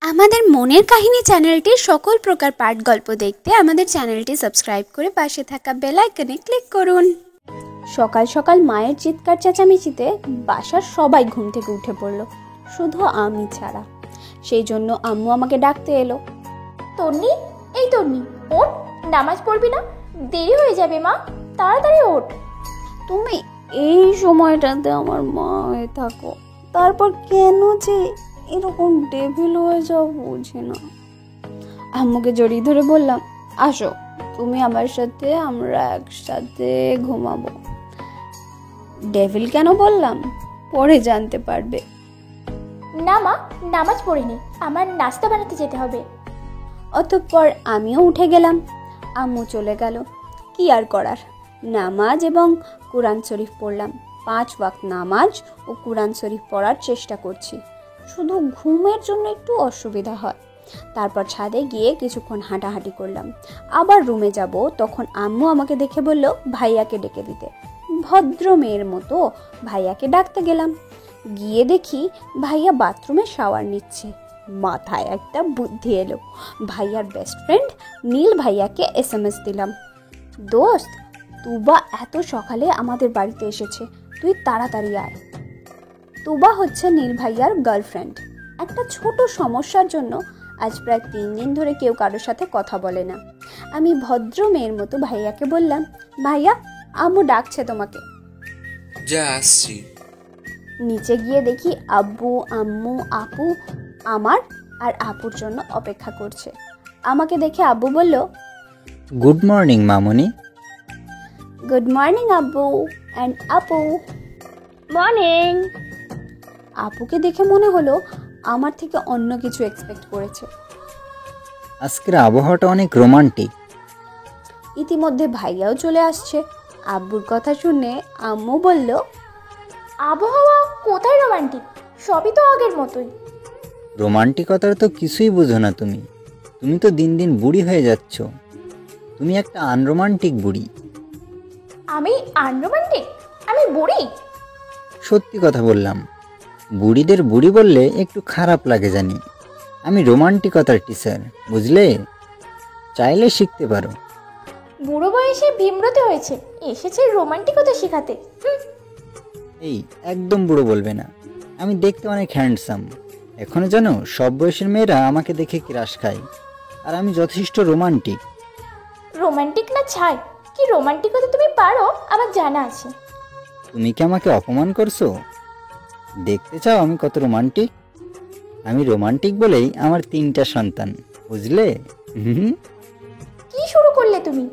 আমাদের মনের কাহিনী চ্যানেলটির সকল প্রকার পাঠ গল্প দেখতে আমাদের চ্যানেলটি সাবস্ক্রাইব করে পাশে থাকা বেল আইকনে ক্লিক করুন। সকাল সকাল মায়ের চিৎকার চেঁচামেচিতে বাসার সবাই ঘুম থেকে উঠে পড়ল, শুধু আমি ছাড়া। সেই জন্য আম্মু আমাকে ডাকতে এলো। তন্নি, এই তন্নি, ওঠ, নামাজ পড়বি না? দেরি হয়ে যাবে মা, তাড়াতাড়ি ওঠ। তুমি এই সময়টাতে আমার মা হয়ে থাকো, তারপর কেন যে এরকম ডেভিল হয়ে যাও বুঝি না। আম্মুকে জড়িয়ে ধরে বললাম, আসো তুমি আমার সাথে, আমরা একসাথে ঘুমাবো। ডেভিল কেন বললাম পরে জানতে পারবে। না মা, নামাজ পড়িনি, আমার নাস্তা বানাতে যেতে হবে। অতঃপর আমিও উঠে গেলাম, আম্মু চলে গেল। কি আর করার, নামাজ এবং কোরআন শরীফ পড়লাম। 5 ওয়াক্ত নামাজ ও কোরআন শরীফ পড়ার চেষ্টা করছি, শুধু ঘুমের জন্য একটু অসুবিধা হয়। তারপর ছাদে গিয়ে কিছুক্ষণ হাঁটাহাঁটি করলাম। আবার রুমে যাব, তখন আম্মু আমাকে দেখে বলল ভাইয়াকে ডেকে দিতে। ভদ্র মেয়ের মতো ভাইয়াকে ডাকতে গেলাম। গিয়ে দেখি ভাইয়া বাথরুমে শাওয়ার নিচ্ছে। মাথায় একটা বুদ্ধি এলো, ভাইয়ার বেস্ট ফ্রেন্ড নীল ভাইয়াকে SMS দিলাম, দোস্ত তুবা এত সকালে আমাদের বাড়িতে এসেছে, তুই তাড়াতাড়ি আয়। তুবা হচ্ছে নীল ভাইয়ার গার্লফ্রেন্ড। একটা ছোট সমস্যার জন্য আজ প্রায় 3 দিন ধরে কেউ কারোর সাথে কথা বলে না। আমি ভদ্র মেয়ের মতো ভাইয়াকে বললাম, ভাইয়া আম্মু ডাকছে তোমাকে। যা আসছি। নিচে গিয়ে দেখি আব্বু, আম্মু, আপু আমার আর আপুর জন্য অপেক্ষা করছে। আমাকে দেখে আব্বু বলল, গুড মর্নিং মামনি। গুড মর্নিং আব্বু অ্যান্ড আপু। মর্নিং। আপুকে দেখে মনে হলো আমার থেকে অন্য কিছু এক্সপেক্ট করেছে। আজকের আবহাওয়াটা অনেক রোমান্টিক। ইতিমধ্যে ভাইয়াও চলে আসছে। আব্বুর কথা শুনে আম্মু বলল, আবহাওয়া কোথায় রোমান্টিক, সবই তো আগের মতোই। রোমান্টিকতার তো কিছুই বুঝো না তুমি। তুমি তো দিন দিন বুড়ি হয়ে যাচ্ছ। তুমি একটা আনরোমান্টিক বুড়ি। আমি আনরোমান্টিক? আমি বুড়ি? সত্যি কথা বললাম। বুড়িদের বুড়ি বললে একটু খারাপ লাগে জানি। আমি রোমান্টিকতার টিচার, বুঝলে? চাইলে শিখতে পারো। বুড়ো বয়সে ভীমরতি হয়েছে, এসেছে রোমান্টিকতা শেখাতে। এই একদম বুড়ো বলবে না। আমি দেখতে অনেক হ্যান্ডসাম। এখনো জানো সব বয়সের মেয়েরা আমাকে দেখে ক্রাশ খায়, আর আমি যথেষ্ট রোমান্টিক। রোমান্টিক না ছাই, কি রোমান্টিকতা তুমি পারো আমার জানা আছে। তুমি কি আমাকে অপমান করছো? দেখতে চাও আমি কত রোমান্টিক? আমি রোমান্টিক বলেই আমার 3টা সন্তান, বুঝলে? কি শুরু করলে তুমি?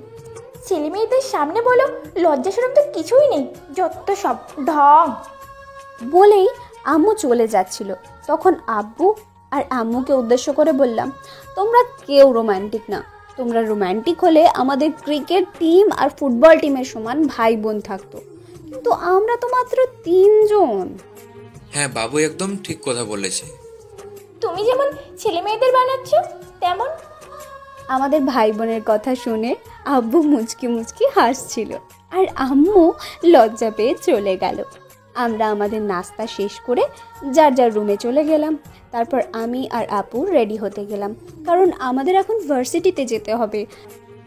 ছেলে মেয়েদের সামনে বলো লজ্জা শরম তো কিছুই নেই, যত সব ঢং। বলেই আম্মু চলে যাচ্ছিল। তখন আব্বু আর আম্মুকে উদ্দেশ্য করে বললাম, তোমরা কেউ রোমান্টিক না। তোমরা রোমান্টিক হলে আমাদের ক্রিকেট টিম আর ফুটবল টিমের সমান ভাই বোন থাকতো, কিন্তু আমরা তো মাত্র 3 জন। হ্যাঁ, বাবু একদম ঠিক কথা বলেছে। তুমি যেমন ছেলে মেয়েদের বানাচ্ছ তেমন। আমাদের ভাই বোনের কথা শুনে আব্বু মুচকি মুচকি হাসছিল, আর আম্মু লজ্জা পেয়ে চলে গেল। আমরা আমাদের নাস্তা শেষ করে যার যার রুমে চলে গেলাম। তারপর আমি আর আপু রেডি হতে গেলাম, কারণ আমাদের এখন ভার্সিটিতে যেতে হবে।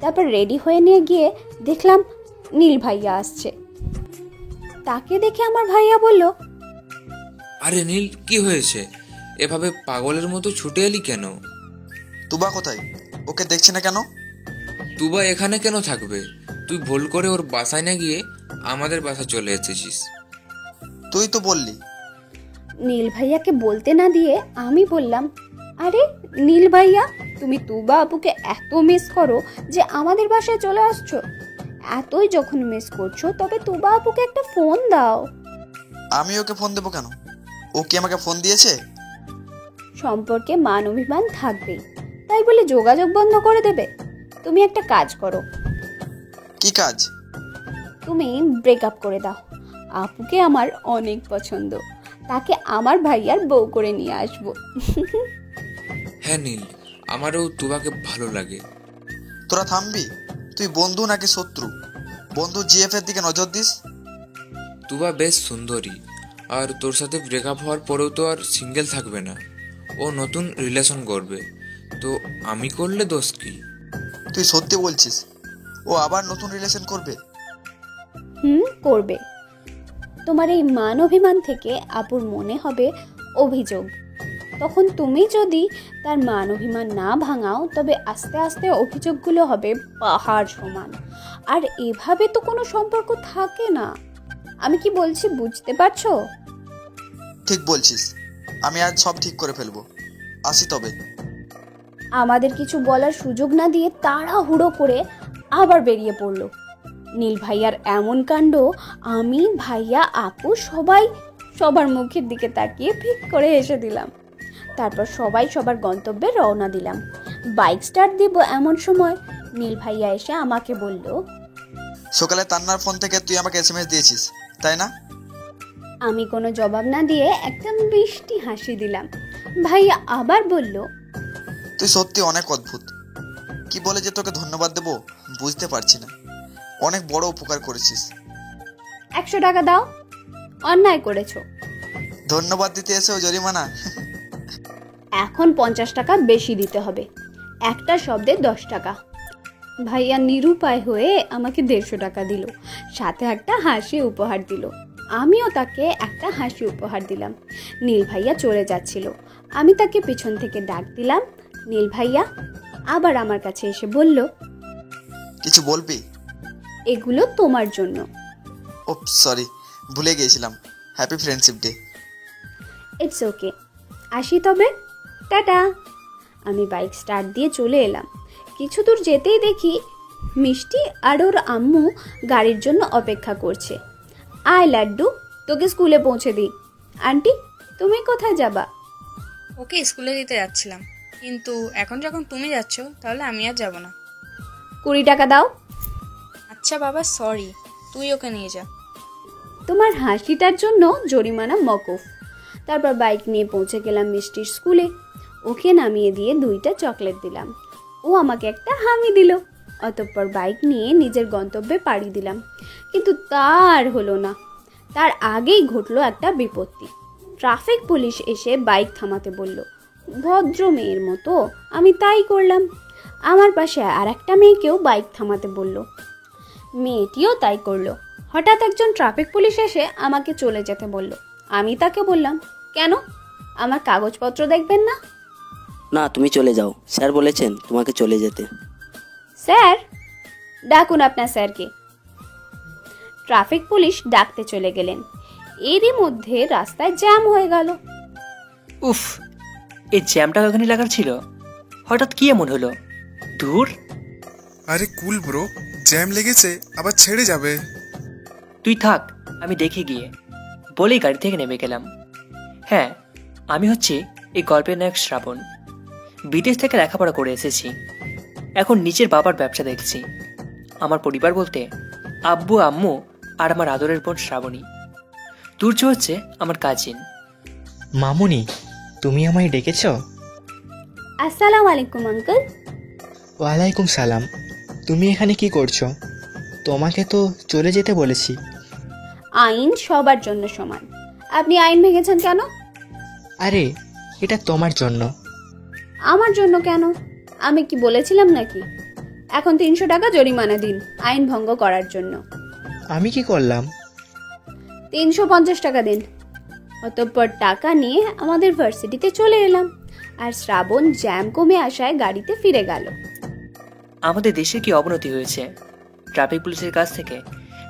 তারপর রেডি হয়ে নিয়ে গিয়ে দেখলাম নীল ভাইয়া আসছে। তাকে দেখে আমার ভাইয়া বলল, আরে নীল, কি হয়েছে? এভাবে পাগলের মতো ছুটে এলি কেন? তুবা কোথায়? ওকে দেখছি না কেন? তুবা এখানে কেন থাকবে? তুই ভুল করে ওর বাসায় না গিয়ে আমাদের বাসায় চলে এসেছিস। তুই তো বললি। নীল ভাইয়াকে বলতে না দিয়ে আমি বললাম, আরে নীল ভাইয়া, তুমি তুবা আপুকে এত মিস করো যে আমাদের বাসায় চলে আসছো? এতই যখন মিস করছো তবে তুবা আপুকে একটা ফোন দাও। আমি ওকে ফোন দেবো কেন? ও কি আমাকে ফোন দিয়েছে? সম্পর্কে মান অভিমান থাকবেই, তাই বলে যোগাযোগ বন্ধ করে দেবে? তুমি একটা কাজ করো, কি কাজ? তুমি ব্রেকআপ করে দাও। আপুকে আমার অনেক পছন্দ, তাকে আমার ভাইয়ার বউ করে নিয়ে আসবো। হ্যাঁ নীল, আমারও তুবাকে ভালো লাগে। তোরা থামবি? তুই বন্ধু নাকি শত্রু? বন্ধু জিএফ এর দিকে নজর দিস। তুবা বেশ সুন্দরী, আর তোর সাথে ব্রেকআপ হওয়ার পরেও তো আর সিঙ্গেল থাকবে না। ও নতুন রিলেশন করবে, তো আমি করলে দোষ কি? তুই সত্যি বলছিস ও আবার নতুন রিলেশন করবে? করবে। তোমার এই মান অভিমান থেকে আপুর মনে হবে অভিযোগ। তখন তুমি যদি তার মান অভিমান না ভাঙাও, তবে আস্তে আস্তে অভিযোগগুলো হবে পাহাড় সমান। আর এভাবে তো কোনো সম্পর্ক থাকে না। আমি কি বলছি বুঝতে পারছো? ঠিক বলছিস, আমি আজ সব ঠিক করে ফেলবো। আসি তবে। আমাদের কিছু বলার সুযোগ না দিয়ে তাড়াহুড়ো করে আবার বেরিয়ে পড়লো। নীল ভাইয়ার এমন কাণ্ড, আমি, ভাইয়া, আপু সবার মুখের দিকে তাকিয়ে ফিক করে হেসে দিলাম। তারপর সবাই সবার গন্তব্যে রওনা দিলাম। বাইক স্টার্ট দিব এমন সময় নীল ভাইয়া এসে আমাকে বলল, সকালে তান্নার ফোন থেকে তুই আমাকে এসএমএস দিয়েছিস, তাই না? আমি কোনো জবাব না দিয়ে একটা মিষ্টি হাসি দিলাম। ভাইয়া আবার বলল, তুই সত্যি অনেক অদ্ভুত। কি বলে যে তোকে ধন্যবাদ দেবো বুঝতে পারছি না। অনেক বড় উপকার করেছিস। 100 টাকা দাও, অন্যায় করেছো। ধন্যবাদ দিতে এসেও জরিমানা? এখন 50 টাকা বেশি দিতে হবে, একটা শব্দে 10 টাকা। ভাইয়া নিরুপায় হয়ে আমাকে 150 টাকা দিল, সাথে একটা হাসি উপহার দিল। আমিও তাকে একটা হাসি উপহার দিলাম। নীল ভাইয়া চলে যাচ্ছিল, আমি তাকে পিছন থেকে ডাক দিলাম, নীল ভাইয়া। আবার আমার কাছে এসে বলল, কিছু বলবি? এগুলো তোমার জন্য। ও সরি, ভুলে গিয়েছিলাম। Happy friendship day. It's okay, আসি তবে, টাটা। আমি বাইক স্টার্ট দিয়ে চলে এলাম। কিছু দূর যেতেই দেখি মিষ্টি আর ওর আম্মু গাড়ির জন্য অপেক্ষা করছে। আয় লাড্ডু, তোকে স্কুলে পৌঁছে দিই। আন্টি, তুমি কোথায় যাবা? ওকে স্কুলে দিতে যাচ্ছিলাম, কিন্তু এখন যখন তুমি যাচ্ছ তাহলে আমি আর যাব না। 20 টাকা দাও। আচ্ছা বাবা, সরি, তুই ওকে নিয়ে যা। তোমার হাসিটার জন্য জরিমানা মকুফ। তারপর বাইক নিয়ে পৌঁছে গেলাম মিষ্টির স্কুলে। ওকে নামিয়ে দিয়ে 2টা চকলেট দিলাম। ও আমাকে একটা হামি দিল। অতঃপর বাইক নিয়ে নিজের গন্তব্যে পাড়ি দিলাম। কিন্তু তার হলো না। তার আগেই ঘটলো একটা বিপত্তি। ট্রাফিক পুলিশ এসে বাইক থামাতে বলল। ভদ্র মেয়ের মতো আমি তাই করলাম। আমার পাশে আর একটা মেয়েকেও বাইক থামাতে বলল। মেয়েটিও তাই করলো। হঠাৎ একজন ট্রাফিক পুলিশ এসে আমাকে চলে যেতে বলল। আমি তাকে বললাম, কেন? আমার কাগজপত্র দেখবেন না? না, তুমি চলে যাও, স্যার বলেছেন তোমাকে চলে যেতে। স্যার? ডাকুন আপনার স্যারকে। ট্রাফিক পুলিশ ডাকতে চলে গেলেন। এরই মধ্যে রাস্তায় জ্যাম হয়ে গেল। উফ, এই জ্যামটা ওখানে লাগার ছিল, হঠাৎ কি এমন হলো? ধুর। আরে কুল ব্রো, জ্যাম লেগেছে, আবার ছেড়ে যাবে। তুই থাক, আমি দেখে গিয়ে, বলেই গাড়ি থেকে নেমে গেলাম। হ্যাঁ, আমি হচ্ছে এই গল্পের নায়ক শ্রাবণ। বিদেশ থেকে লেখাপড়া করে এসেছি, এখন নিজের বাবার ব্যবসা দেখছি। আমার পরিবার বলতে আব্বু, আম্মু আর আমার আদরের বোন শ্রাবণী। তুর্য হচ্ছে আমার কাজিন। মামুনি, তুমি আমায় ডেকেছ? আসসালামু আলাইকুম আঙ্কেল। ওয়ালাইকুম সালাম। তুমি এখানে কি করছো? তোমাকে তো চলে যেতে বলেছি। আইন সবার জন্য সমান। আপনি আইন ভেঙেছেন কেন? আরে, এটা তোমার জন্য। আমার জন্য কেন? আমি কি বলেছিলাম নাকি? এখন 300 টাকা জরিমানা দিন আইন ভঙ্গ করার জন্য। আমি কি করলাম? 350 টাকা দিন। অতঃপর টাকা নিয়ে আমাদের ভার্সিটিতে চলে এলাম। আর শ্রাবণ জ্যাম কমে আসায় গাড়িতে ফিরে গেল। আমাদের দেশের কি অবনতি হয়েছে! ট্রাফিক পুলিশের কাছ থেকে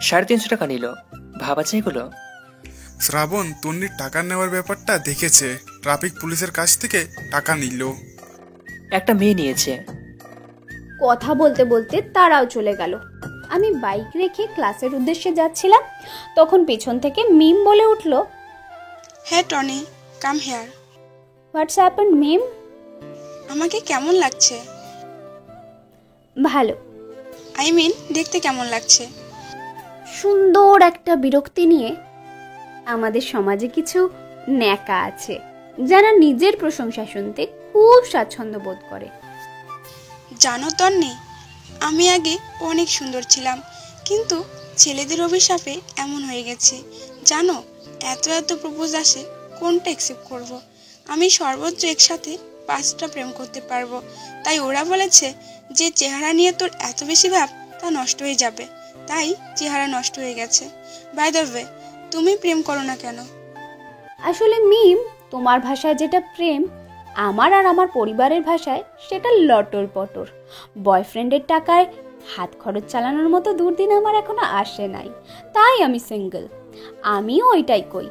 350 টাকা নিল, ভাবা চাই হলো। শ্রাবণ তন্নির টাকা নেওয়ার ব্যাপারটা দেখেছে, ট্রাফিক পুলিশের কাছ থেকে টাকা নিল। একটা মেয়ে নিয়েছে। কথা বলতে বলতে তারাও চলে গেল। আমি বাইক রেখে ক্লাসের উদ্দেশ্যে যাচ্ছিলাম, তখন পেছন থেকে মিম বলে উঠল, হ্যাঁ Tony, come here. What's happened Mim? আমাকে কেমন লাগছে? ভালো। আই মিন, দেখতে কেমন লাগছে? সুন্দর একটা বিরক্তি নিয়ে। আমাদের সমাজে কিছু ন্যাকা আছে যারা নিজের প্রশংসা শুনতে খুব স্বাচ্ছন্দ্য বোধ করে। জানো তন্নি, আমি আগে অনেক সুন্দর ছিলাম, কিন্তু ছেলেদের অভিশাপে এমন হয়ে গেছে। জানো, এত এত প্রপোজ আসে, কোনটা অ্যাকসেপ্ট করব? আমি সর্বোচ্চ একসাথে 5টা প্রেম করতে পারবো। তাই ওরা বলেছে যে চেহারা নিয়ে তোর এত বেশি ভাব তা নষ্ট হয়ে যাবে, তাই চেহারা নষ্ট হয়ে গেছে। বাই দ্য ওয়ে, তুমি প্রেম করো না কেন? আসলে মিম, তোমার ভাষায় যেটা প্রেম, আমার আর আমার পরিবারের ভাষায় সেটা লটর পটর। বয়ফ্রেন্ডের টাকায় হাত খরচ চালানোর মতো দুর্দিন আমার এখনো আসে নাই, তাই আমি সিঙ্গেল। আমিও ওইটাই কই,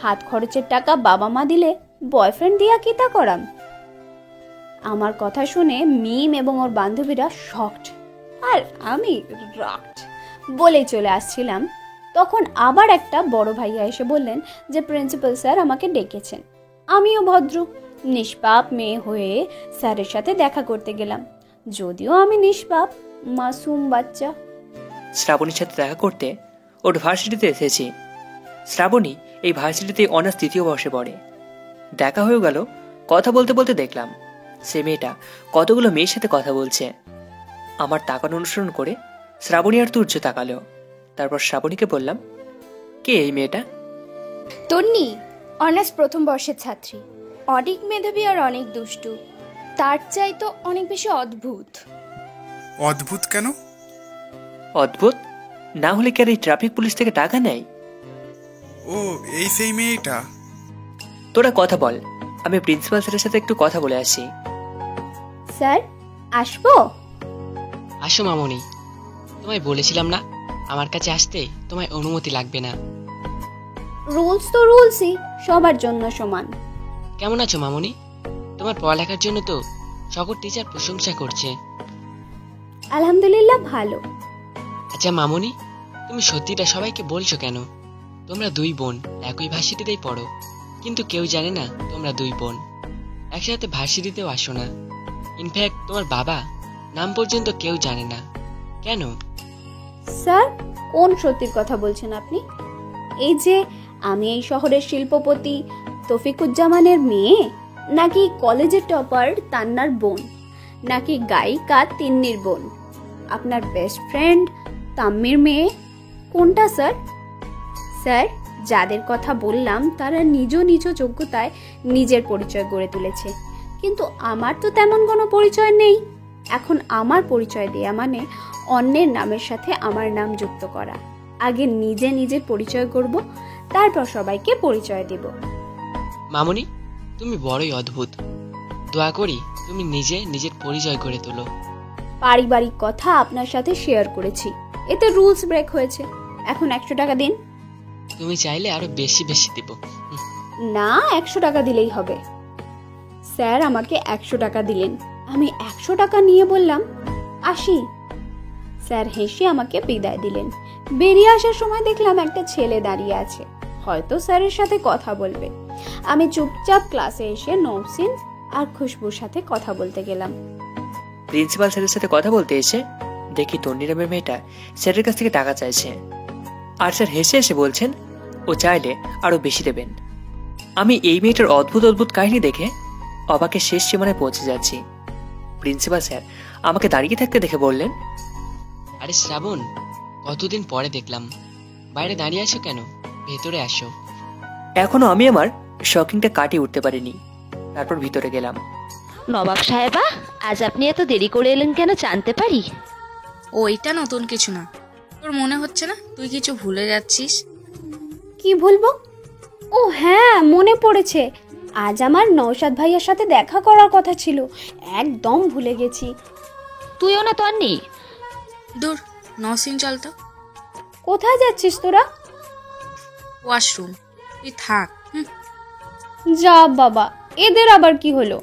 হাত খরচের টাকা বাবা মা দিলে বয়ফ্রেন্ড দিয়া কি তা করাম? আমার কথা শুনে মিম এবং ওর বান্ধবীরা শকড, আর আমি রকড। বলে চলে আসছিলাম, তখন আবার একটা বড় ভাইয়া এসে বললেন যে প্রিন্সিপাল স্যার আমাকে ডেকেছেন। আমিও ভদ্র নিষ্পাপ মেয়ে হয়ে স্যারের সাথে দেখা করতে গেলাম, যদিও আমি নিষ্পাপ মাসুম বাচ্চা। শ্রাবণীর সাথে দেখা করতে ওর ভার্সিটিতে এসেছি। শ্রাবণী এই ভার্সিটিতে অনার্স 2য় বর্ষে পড়ে। দেখা হয়ে গেল, কথা বলতে বলতে দেখলাম সে মেয়েটা কতগুলো মেয়ের সাথে কথা বলছে। আমার তাকানো অনুসরণ করে শ্রাবণী আর তুর্য তাকালো। তারপর শ্রাবণীকে বললাম, কে এই মেয়েটা? তন্নি, অনার্স 1ম বর্ষের ছাত্রী, অনেক মেধাবী আর অনেক দুষ্টু, তার চাই তো অনেক বেশি অদ্ভুত। অদ্ভুত কেন? অদ্ভুত না হলে কি আর এই ট্রাফিক পুলিশ থেকে টাকা নেয়? ও, এই সেই মেয়েটা। তোরা কথা বল, আমি প্রিন্সিপাল স্যারের সাথে একটু কথা বলে আসি। স্যার, আসবো? আসো মামনি, তোমায় বলেছিলাম না আমার কাছে আসতে তোমায় অনুমতি লাগবে না। রুলস তো রুলসই, সবার জন্য সমান। কেমন আছো মামনি? তোমার পড়ালেখার জন্য তো সকল টিচার প্রশংসা করছে। আলহামদুলিল্লাহ ভালো। আচ্ছা মামনি, তুমি সত্যিটা সবাইকে বলছো কেন? তোমরা 2 বোন একই ভার্সিটিতেই পড়ো, কিন্তু কেউ জানে না তোমরা 2 বোন। একসাথে ভার্সিটিতেও আসো না। ইনফ্যাক্ট তোমার বাবা নাম পর্যন্ত কেউ জানে না। কেন? স্যার, কোন সত্যির কথা বলছেন আপনি? এই যে আমি এই শহরের শিল্পপতি তৌফিকুজ্জামানের মেয়ে, নাকি কলেজের টপার তান্নার বোন, নাকি গায়িকা তিন্নির বোন, আপনার বেস্ট ফ্রেন্ড তাম্মির মেয়ে? কোনটা স্যার? স্যার, যাদের কথা বললাম তারা নিজ নিজ যোগ্যতায় নিজের পরিচয় গড়ে তুলেছে, কিন্তু আমার তো তেমন কোনো পরিচয় নেই। এখন আমার পরিচয় দেয়া মানে অন্যের নামের সাথে আমার নাম যুক্ত করা। আগে নিজে নিজের পরিচয় করব, তারপর সবাইকে পরিচয় দেব। মামনি, তুমি বড়ই অদ্ভুত। দয়া করি তুমি নিজে নিজের পরিচয় করে তোলো। পারিবারিক কথা আপনার সাথে শেয়ার করেছি, এতে রুলস ব্রেক হয়েছে। এখন 100 টাকা দিন। তুমি চাইলে আরো বেশি বেশি দেব। না, 100 টাকা দিলেই হবে। স্যার আমাকে 100 টাকা দিলেন, আমি 100 টাকা নিয়ে বললাম, আসি। স্যার হেসে আমাকে বিদায় দিলেন। বেরিয়ে আসার সময় দেখলাম একটা ছেলে দাঁড়িয়ে আছে, হয়তো স্যারের সাথে কথা বলবে। আমি চুপচাপ ক্লাসে এসে নৌসিন আর খুশবুর সাথে কথা বলতে গেলাম। প্রিন্সিপাল স্যারের সাথে কথা বলতে এসে দেখি তন্নি নামের মেয়েটা স্যারের কাছ থেকে টাকা চাইছে, আর স্যার হেসে এসে বলছেন ও চাইলে আরো বেশি দেবেন। আমি এই মেয়েটার অদ্ভুত অদ্ভুত কাহিনী দেখে অবাকের শেষ সীমানায় পৌঁছে যাচ্ছি। প্রিন্সিপাল স্যার আমাকে দাঁড়িয়ে থাকতে দেখে বললেন, আরে শ্রাবণ, কতদিন পরে দেখলাম, বাইরে দাঁড়িয়ে আছো কেন? ভেতরে আসো। এখনো আমি আমার শকিংটা কাটিয়ে উঠতে পারিনি। তারপর ভিতরে গেলাম। নবাব সাহেবা, আজ আপনি এত দেরি করে এলেন কেন জানতে পারি? ওইটা নতুন কিছু না। তোর মনে হচ্ছে না তুই কিছু ভুলে যাচ্ছিস? কি বলবো? ও হ্যাঁ, মনে পড়েছে, আজ আমার নওশাদ ভাইয়ার সাথে দেখা করার কথা ছিল, একদম ভুলে গেছি। তুইও না তন্নি? দূর, নসিন চল তো। কোথায় যাচ্ছিস তোরা? ওয়াশরুম। তুই থাক। যা বাবা, এদের আবার কি হলো?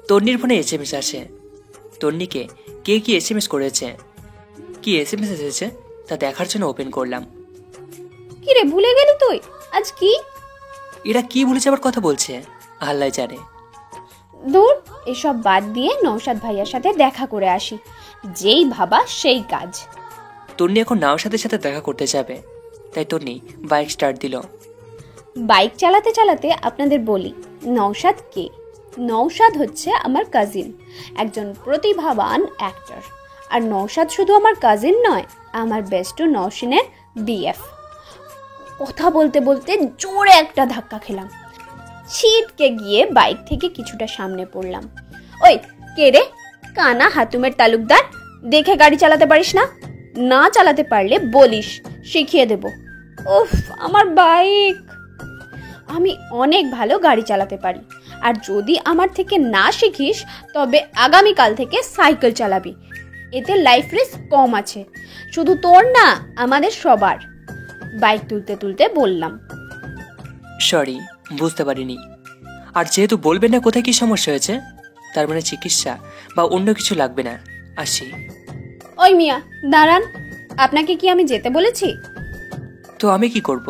তন্নির ফোনে SMS আসে। তন্নিকে কে কি SMS করেছে, কি SMS এসেছে তা দেখার জন্য ওপেন করলাম। কি রে, ভুলে গেলি তুই? আজ কি? এরা কি ভুলে যাবার কথা বলছে আল্লাহ জানে। দূর, এসব বাদ দিয়ে নওশাদ ভাইয়ার সাথে দেখা করে আসি। যেই ভাবা সেই কাজ। তন্নি এখন নওশাদের সাথে দেখা করতে যাবে, তাই তন্নি বাইক স্টার্ট দিল। বাইক চালাতে চালাতে আপনাদের বলি নওশাদ কে। নওশাদ হচ্ছে আমার কাজিন, একজন প্রতিভাবান অ্যাক্টর। আর নওশাদ শুধু আমার কাজিন নয়, আমার বেস্টু নওশিনের BF। কথা বলতে বলতে জোরে একটা ধাক্কা খেলাম। ছিটকে গিয়ে বাইক থেকে কিছুটা সামনে পড়লাম। ওই কে রে? কানা হাতুমের তালুকদার? দেখে গাড়ি চালাতে পারিস না? না চালাতে পারলে বলিস, শিখিয়ে দেব। উফ, আমার বাইক! আমি অনেক ভালো গাড়ি চালাতে পারি, আর যদি আমার থেকে না শিখিস তবে আগামীকাল থেকে সাইকেল চালাবি। এতে লাইফ রিস্ক কম আছে, শুধু তোর না, আমাদের সবার। বাইক তুলতে তুলতে বললাম, সরি, বুঝতে পারিনি। আর যেহেতু বলবেন না কোথায় কি সমস্যা হয়েছে, তার মানে চিকিৎসা বা অন্য কিছু লাগবে না। আসি। ওই মিয়া দাঁড়ান, আপনাকে কি আমি যেতে বলেছি? তো আমি কি করব?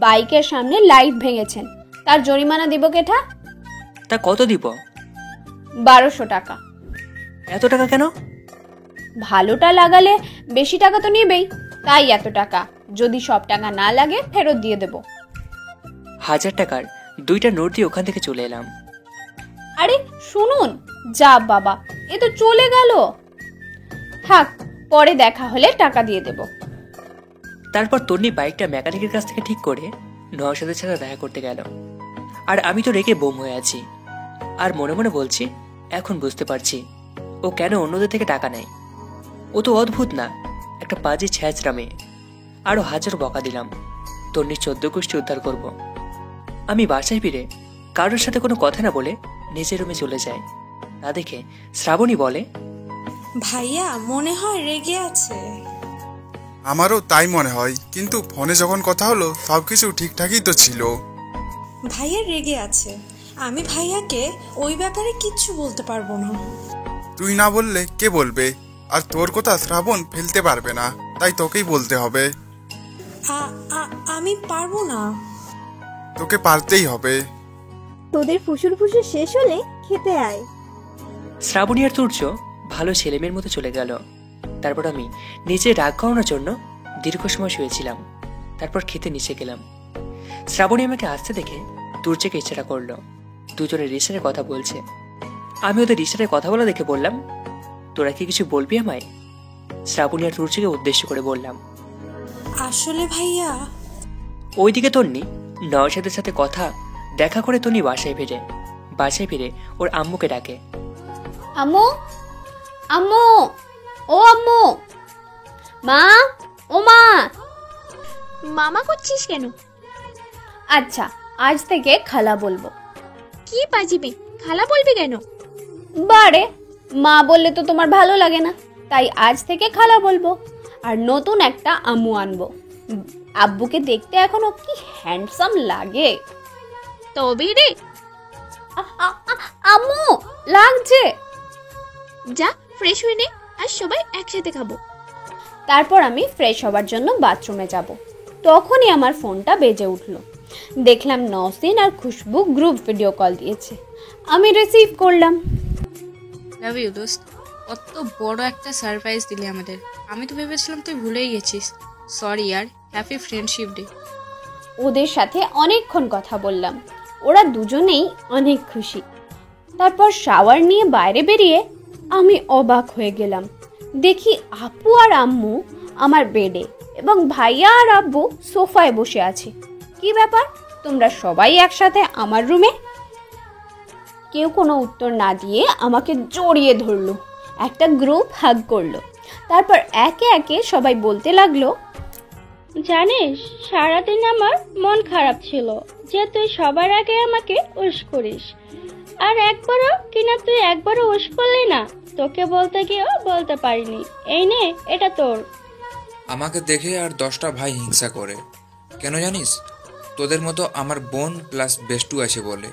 বাইকের সামনে লাইট ভেঙেছেন, তার জরিমানা দিব কেঠা? তা কত দিব? 1200 টাকা। এত টাকা কেন? ভালোটা লাগালে বেশি টাকা তো নেবেই, তাই এত টাকা। যদি সব টাকা না লাগে ফেরত দিয়ে দেব। 1000 টাকার 2টা নোট দিয়ে ওখান থেকে চলে এলাম। আরে শুনুন, যা বাবা, এ তো চলে গেল। থাক, পরে দেখা হলে টাকা দিয়ে দেব। তারপর তন্নি বাইকটা মেকানিকের কাছ থেকে ঠিক করে নওশাদের সাথে দেখা করতে গেল। আর আমি তো রেগে বোম হয়ে আছি, আর মনে মনে বলছি, এখন বুঝতে পারছি ও কেন অন্যদের থেকে টাকা নেয়। ও তো অদ্ভুত না, একটা বাজে ছ্যাঁচড়া মেয়ে। আরো 1000 বকা দিলাম, তন্নির 14 গোষ্ঠী উদ্ধার করব। আমি বাসায় ফিরে কারোর সাথে কোনো কথা না বলে নিজের রুমে চলে যাই। তা দেখে শ্রাবণী বলে, ভাইয়া মনে হয় রেগে আছে। আমারও তাই মনে হয়, কিন্তু ফোনে যখন কথা হলো সবকিছু ঠিকঠাকই তো ছিল। ভাইয়া রেগে আছে, আমি ভাইয়াকে ওই ব্যাপারে কিচ্ছু বলতে পারবো না। তুই না বললে কে বলবে? আর তোর কথা শ্রাবণ ফেলতে পারবে না, তাই তোকেই বলতে হবে। আমি পারবো না। তোকে পারতেই হবে। তোদের ফুসুর ফুসুর শেষ হলে খেতে আয়। শ্রাবণী আর তুর্য ভালো ছেলেমেয়ের মতো চলে গেল। তারপর আমি নিজে রাগ করানোর জন্য দীর্ঘ সময় শুয়েছিলাম। তারপর খেতে নিচে গেলাম। শ্রাবণী আমাকে আসতে দেখে তুর্যকে ইচ্ছাটা করলো। দুজনের রিসারে কথা বলছে। আমি ওদের রিসারে কথা বলা দেখে বললাম, তোরা কি কিছু বলবি আমায়? শ্রাবণী আর তুর্যকে উদ্দেশ্য করে বললাম, আসলে ভাইয়া। ওইদিকে তন্নি নওশাদের সাথে কথা দেখা করে তন্নি বাসায় ফিরে ওর আম্মুকে ডাকে, আম্মু, আম্মু, ও আম্মু, মা, ও মা। মামা করছিস কেন? আচ্ছা, আজ থেকে খালা বলবো। কি বাজিবে, খালা বলবি কেন? বারে, মা বললে তো তোমার ভালো লাগে না, তাই আজ থেকে খালা বলবো। আর নতুন একটা আম্মু আনবো। আব্বুকে দেখতে এখনো কি হ্যান্ডসাম লাগে। তবে রে, আম্মু লাগছে। যা ফ্রেশ হয়ে নে, আর সবাই একসাথে খাবো। তারপর আমি ফ্রেশ হবার জন্য বাথরুমে যাব। তখনই আমার ফোনটা বেজে উঠলো। দেখলাম নওশিন আর খুশবু গ্রুপ ভিডিও কল দিয়েছে। আমি রিসিভ করলাম। লাভ ইউ দোস্ত, কত বড় একটা সারপ্রাইজ দিলি আমাদের। আমি তো ভেবেছিলাম তুই ভুলেই গেছিস। সরি ইয়ার, হ্যাপি ফ্রেন্ডশিপ ডে। ওদের সাথে অনেকক্ষণ কথা বললাম। ওরা দুজনেই অনেক খুশি। তারপর শাওয়ার নিয়ে বাইরে বেরিয়ে আমি অবাক হয়ে গেলাম। দেখি আপু আর আম্মু আমার বেডে এবং ভাইয়া আর আব্বু সোফায় বসে আছে। কি ব্যাপার, তোমরা সবাই একসাথে আমার রুমে? কেউ কোনো উত্তর না দিয়ে আমাকে জড়িয়ে ধরলো, একটা গ্রুপ হাগ করলো। তারপর একে একে সবাই বলতে লাগলো, জানিস সারাদিন আমার মন খারাপ ছিল যে তুই সবার আগে আমাকে উইশ করিস, আর তুই একবারও উইশ করলি না। তোকে বলতে গিয়েও বলতে পারিনি। এই নে, এটা তোর। আমাকে দেখে আর 10টা ভাই হিংসা করে। কেন জানিস? তোদের মতো আমার বোন প্লাস বেস্টু আছে বলে।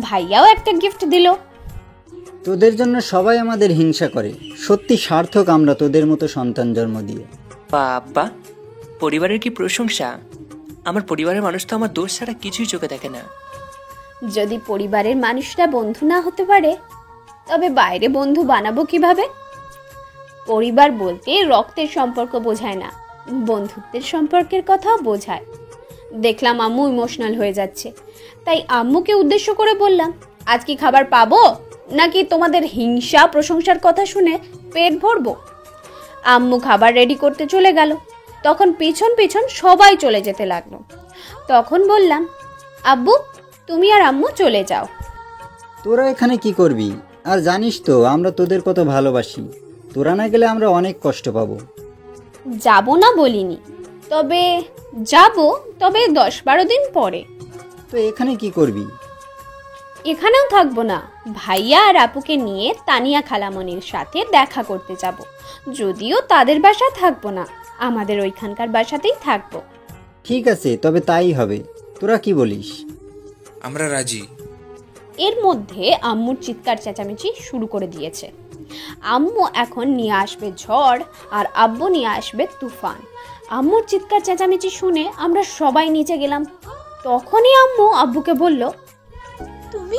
ভাইয়াও একটা গিফট দিল। তোদের জন্য সবাই আমাদের হিংসা করে। সত্যি সার্থক আমরা তোদের মতো সন্তান জন্ম দিয়ে। বাবা, পরিবারের কি প্রশংসা! আমার পরিবারের মানুষ তো আমার দোষ ছাড়া কিছুই চোখে দেখে না। যদি পরিবারের মানুষরা বন্ধু না হতে পারে, তবে বাইরে বন্ধু বানাবো কিভাবে? পরিবার বলতে রক্তের সম্পর্ক বোঝায় না, বন্ধুত্বের সম্পর্কের কথাও বোঝায়। দেখলাম আম্মু ইমোশনাল হয়ে যাচ্ছে, তাই আম্মুকে উদ্দেশ্য করে বললাম, আজ কি খাবার পাবো, নাকি তোমাদের হিংসা প্রশংসার কথা শুনে পেট ভরবো? আম্মু খাবার রেডি করতে চলে গেল। তখন পিছন পিছন সবাই চলে যেতে লাগলো। তখন বললাম, আব্বু তুমি আর আম্মু চলে যাও। তোরা এখানে কি করবি? আর জানিস তো আমরা তোদের কত ভালোবাসি। তোরা না গেলে আমরা অনেক কষ্ট পাবো। যাব না বলিনি, তবে যাব, তবে 10-12 দিন পরে। তো এখানে কি করবি? এখানেও থাকবো না, ভাইয়া আর আপুকে নিয়ে তানিয়া খালামনির সাথে দেখা করতে যাব। যদিও তাদের বাসায় থাকবো না, আমাদের ওইখানকার বাসাতেই থাকবো। ঠিক আছে, তবে তাই হবে। তোরা কি বলিস? আমরা রাজি। এর মধ্যে আম্মুর চিৎকার চেঁচামেচি শুরু করে দিয়েছে। আম্মু এখন নিয়ে আসবে ঝড় আর আব্বু নিয়ে আসবে তুফান। আম্মুর চিৎকার চেঁচামেচি শুনে আমরা সবাই নিচে গেলাম। তখনই আম্মু আব্বুকে বলল, তুমি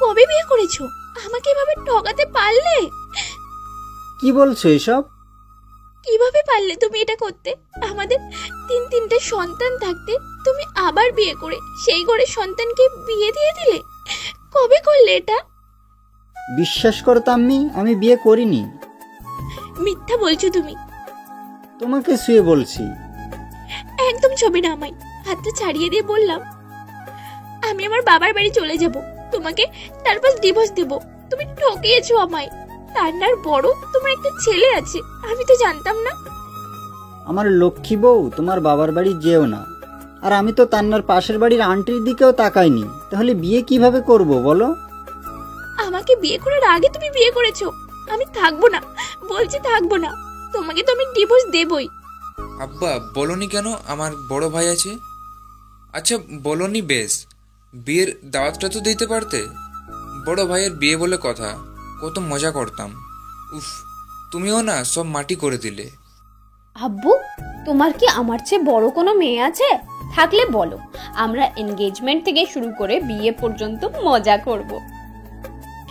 কবে বিয়ে করেছো? আমাকে এভাবে ঠকাতে পারলে? কি বলছো এসব? কিভাবে পারলে তুমি এটা করতে? আমাদের তিনটে সন্তান থাকতে তুমি আবার বিয়ে করে সেই ঘরের সন্তানকে বিয়ে দিয়ে দিলে। কবে করলে এটা? বিশ্বাস করো তাম্মি, আমি বিয়ে করিনি। মিথ্যা বলছো তুমি। তোমাকে শুয়ে বলছি। একদম ছবি না আমায়। হাতটা ছাড়িয়ে দিয়ে বললাম, আমি আমার বাবার বাড়ি চলে যাব, তোমাকে তারপর ডিভোর্স দেব। তুমি ঠকিয়েছো আমায়। তান্নার বড় তোমার একটা ছেলে আছে, আমি তো জানতাম না। আমার লক্ষ্মী বউ, তোমার বাবার বাড়ি যেও না। আর আমি তো তান্নার পাশের বাড়ির আন্টির দিকেও তাকাইনি। তাহলে বিয়ে কিভাবে করব বলো? আমাকে বিয়ে করার আগে তুমি বিয়ে করেছো। আমি থাকবো না, বলছি থাকবো না। তোমাকে তো আমি ডিভোর্স দেবই। আব্বা বলনি কেন আমার বড় ভাই আছে? আচ্ছা বলনি বেশ, বিয়ের দাওয়াতটা তো দিতে পারতে। বড় ভাইয়ের বিয়ে বলে কথা, কত মজা করতাম। উফ, তুমিও না সব মাটি করে দিলে। আব্বু, তোমার কি আমার চেয়ে বড় কোনো মেয়ে আছে? থাকলে বলো, আমরা এনগেজমেন্ট থেকে শুরু করে বিয়ে পর্যন্ত মজা করব।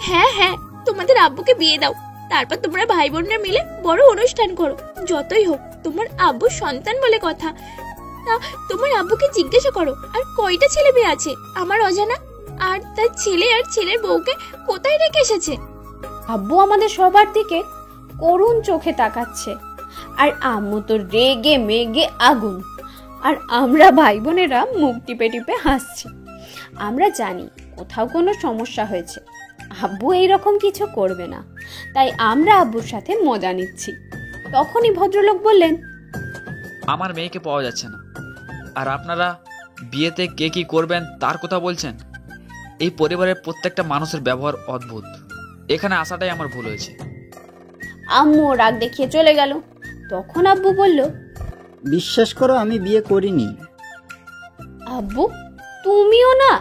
হ্যাঁ হ্যাঁ, তোমাদের আব্বুকে বিয়ে দাও, তারপর তোমরা ভাই বোনরা মিলে বড় অনুষ্ঠান করো। যতই হোক তোমার আব্বুর সন্তান বলে কথা। তা তোমার আব্বুকে জিজ্ঞাসা করো আর কয়টা ছেলে মেয়ে আছে আমার অজানা, আর তার ছেলে আর ছেলের বউকে কোথায় রেখে এসেছে। আব্বু আমাদের সবার দিকে করুণ চোখে তাকাচ্ছে, আর আম্মু তো রেগে মেগে আগুন। আর আমরা ভাই বোনেরা মুখ টিপে টিপে হাসছি। আমরা জানি কোথাও কোনো সমস্যা হয়েছে, আব্বু এইরকম কিছু করবে না, তাই আমরা আব্বুর সাথে মজা নিচ্ছি। তখনই ভদ্রলোক বললেন, আমার মেয়েকে পাওয়া যাচ্ছে না, আর আপনারা বিয়েতে কে কি করবেন তার কথা বলছেন। এই পরিবারের প্রত্যেকটা মানুষের ব্যবহার অদ্ভুত। এখানে আসাটাই আমার ভুল হয়েছে। আম্মু রাগ দেখিয়ে চলে গেল। তখন আব্বু বলল, বিশ্বাস করো আমি বিয়ে করিনি। আব্বু তুমিও না?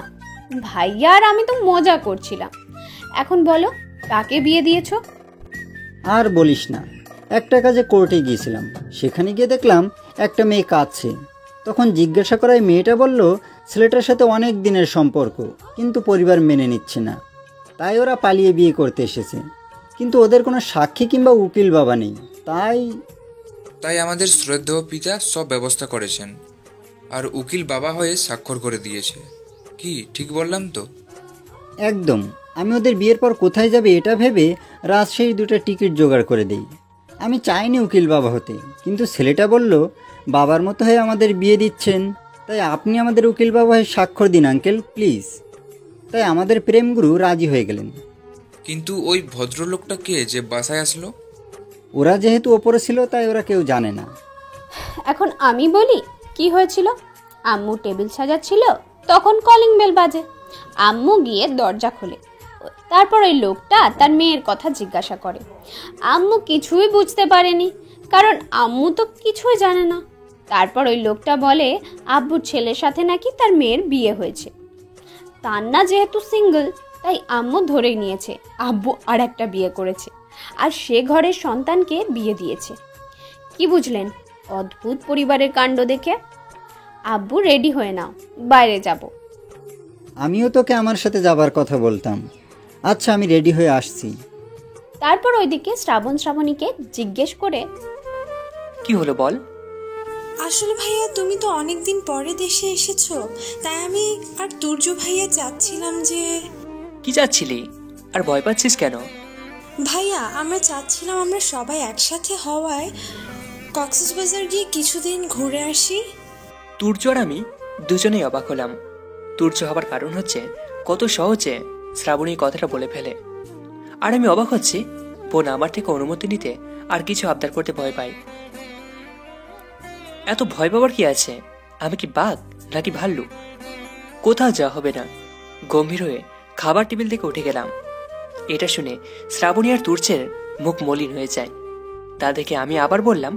ভাইয়া আর আমি তো মজা করছিলাম। এখন বলো, কাকে বিয়ে দিয়েছো? আর বলিস না, একটা কাজে কোর্টে গিয়েছিলাম। সেখানে গিয়ে দেখলাম একটা মেয়ে কাঁদছে। তখন জিজ্ঞাসা করায় মেয়েটা বলল ছেলেটার সাথে অনেক দিনের সম্পর্ক, কিন্তু পরিবার মেনে নিচ্ছে না, তাই ওরা পালিয়ে বিয়ে করতে এসেছে। কিন্তু ওদের কোনো সাক্ষী কিংবা উকিল বাবা নেই। তাই আমাদের শ্রদ্ধেয় পিতা সব ব্যবস্থা করেছেন, আর উকিল বাবা হয়ে স্বাক্ষর করে দিয়েছে। কি ঠিক বললাম তো? একদম। আমি ওদের বিয়ের পর কোথায় যাবে এটা ভেবে রাজশাহীর 2টা টিকিট জোগাড় করে দেই। আমি চাইনি উকিল বাবা হতে, কিন্তু ছেলেটা বলল বাবার মতো হয়ে আমাদের বিয়ে দিচ্ছেন, তাই আপনি আমাদের উকিল বাবা হয়ে স্বাক্ষর দিন আঙ্কেল প্লিজ। তাই আমাদের প্রেমগুরু রাজি হয়ে গেলেন। কিন্তু ওই ভদ্রলোকটা কে যে বাসায় আসলো? ওরা যেহেতু ওপরে ছিল তাই ওরা কেউ জানে না। এখন আমি বলি কি হয়েছিল। আম্মু টেবিল সাজাচ্ছিল, তখন কলিং বেল বাজে। আম্মু গিয়ে দরজা খোলে। তারপর ওই লোকটা তার মেয়ের কথা জিজ্ঞাসা করে। আম্মু কিছুই বুঝতে পারেনি, কারণ আম্মু তো কিছুই জানে না। তারপর ওই লোকটা বলে আব্বুর ছেলের সাথে নাকি তার মেয়ের বিয়ে হয়েছে। তান্না যেহেতু সিঙ্গেল, তাই আম্মু ধরেই নিয়েছে আব্বু আর একটা বিয়ে করেছে, আর সে ঘরের সন্তানকে বিয়ে দিয়েছে। কি বুঝলেন অদ্ভুত পরিবারের কাণ্ড দেখে? আব্বু রেডি হয়ে নাও, বাইরে যাব। আমিও তোকে আমার সাথে যাবার কথা বলতাম। আচ্ছা আমি রেডি হয়ে আসছি। তারপর ওইদিকে শ্রাবণীকে জিজ্ঞেস করে, কি হলো বল? আসলে ভাইয়া তুমি তো অনেকদিন পরে দেশে এসেছো, তাই আমি আর তুর্য ভাইয়া চাচ্ছিলাম যে। কি চাচ্ছিলি? আর ভয় পাচ্ছিস কেন? ভাইয়া আমরা চাচ্ছিলাম আমরা সবাই একসাথে হওয়ায় কক্সবাজার গিয়ে কিছুদিন ঘুরে আসি। তুর্য আর আমি দুজনেই অবাক হলাম। তুর্য হবার কারণ হচ্ছে কত সহজে শ্রাবণী এই কথাটা বলে ফেলে। আর আমি অবাক হচ্ছি বোন আমার থেকে অনুমতি নিতে আর কিছু আবদার করতে ভয় পাই। এত ভয় পাবার কি আছে? আমি কি বাঘ নাকি ভাল্লুক? কোথাও যাওয়া হবে না। গম্ভীর হয়ে খাবার টেবিল থেকে উঠে গেলাম। এটা শুনে শ্রাবণী আর তুর্যের মুখ মলিন হয়ে যায়। তা দেখে আমি আবার বললাম,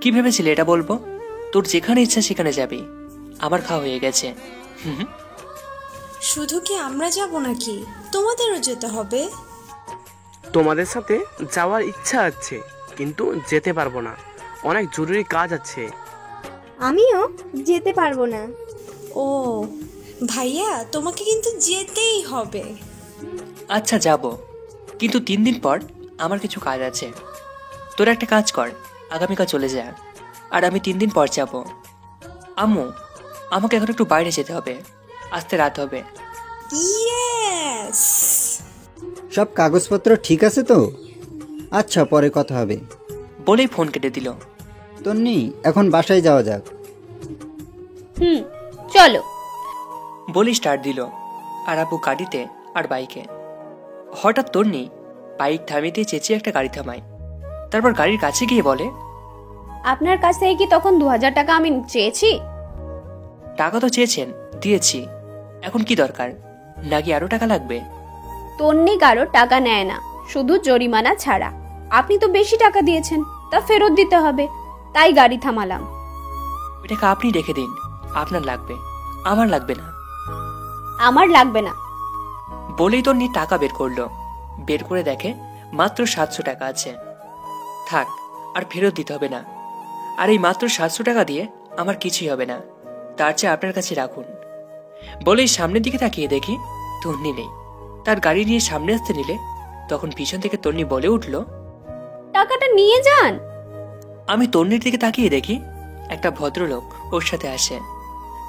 কি ভেবেছিলে এটা বলবো? তোর যেখানে ইচ্ছা সেখানে যাবি, আমার খাওয়া হয়ে গেছে। শুধু কি আমরা যাব নাকি তোমাদেরও যেতে হবে? তোমাদের সাথে যাওয়ার ইচ্ছা আছে, কিন্তু যেতে পারবো না, অনেক জরুরি কাজ আছে। আমিও যেতে পারবো না। ও ভাইয়া, তোমাকে কিন্তু যেতেই হবে। আচ্ছা যাব, কিন্তু 3 দিন পর আমার কিছু কাজ আছে। তোরা একটা কাজ কর, আগামীকাল চলে যা, আর আমি 3 দিন পর যাব। আম্মু, আমাকে এখন একটু বাইরে যেতে হবে, আসতে রাত হবে। ইয়েস। সব কাগজপত্র ঠিক আছে তো? আচ্ছা, পরে কথা হবে বলেই ফোন কেটে দিল। তন্নি, এখন বাসায় যাওয়া যাক। চলো বলেই স্টার্ট দিল। আর আব্বু গাড়িতে আর বাইকে। হঠাৎ তন্নি বাইক থামিয়ে চেঁচিয়ে একটা গাড়ি থামায়। তারপর গাড়ির কাছে গিয়ে বলে, আপনার কাছ থেকে কি তখন 2000 টাকা আমি চেয়েছি? টাকা তো চেয়েছেন, দিয়েছি। এখন কি দরকার? নাকি আরো টাকা লাগবে? তন্নি কারো টাকা নেয় না, শুধু জরিমানা ছাড়া। আপনি তো বেশি টাকা দিয়েছেন, তা ফেরত দিতে হবে, তাই গাড়ি থামালাম। ওই টাকা আপনি রেখে দিন, আপনার লাগবে, আমার লাগবে না। আমার লাগবে না বলেই তন্নি টাকা বের করলো। বের করে দেখে মাত্র 700 টাকা আছে। থাক, আর ফেরত দিতে হবে না। আর এই মাত্র 700 টাকা দিয়ে আমার কিছুই হবে না, তার চেয়ে আপনার কাছে রাখুন। বলেই সামনের দিকে তাকিয়ে দেখি তন্নি নেই। তার গাড়ি নিয়ে সামনে আসতে নিলে তখন পিছন থেকে তন্নি বলে উঠল, টাকাটা নিয়ে যান। আমি তন্নির দিকে তাকিয়ে দেখি একটা ভদ্রলোক ওর সাথে আসে।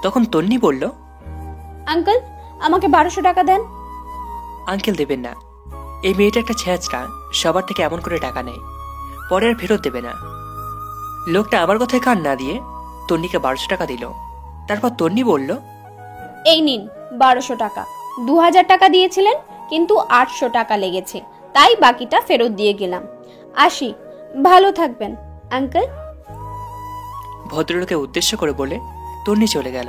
তখন তন্নি বলল, আঙ্কেল, আমাকে 1200 টাকা দেন। আঙ্কেল দেবেন না, এই মেয়েটা একটা ছেঁচড়া, সবার থেকে এমন করে টাকা নেয়, পরে আর ফেরত দেবে না। লোকটা আমার কথায় কান না দিয়ে তন্নিকে 1200 টাকা দিল। তারপর তন্নি বলল, এই নিন 1200 টাকা। 2000 টাকা দিয়েছিলেন, কিন্তু 800 টাকা লেগেছে, তাই বাকিটা ফেরত দিয়ে গেলাম। আসি, ভালো থাকবেন আঙ্কেল। ভদ্রলোকে উদ্দেশ্য করে বলে তন্নি চলে গেল।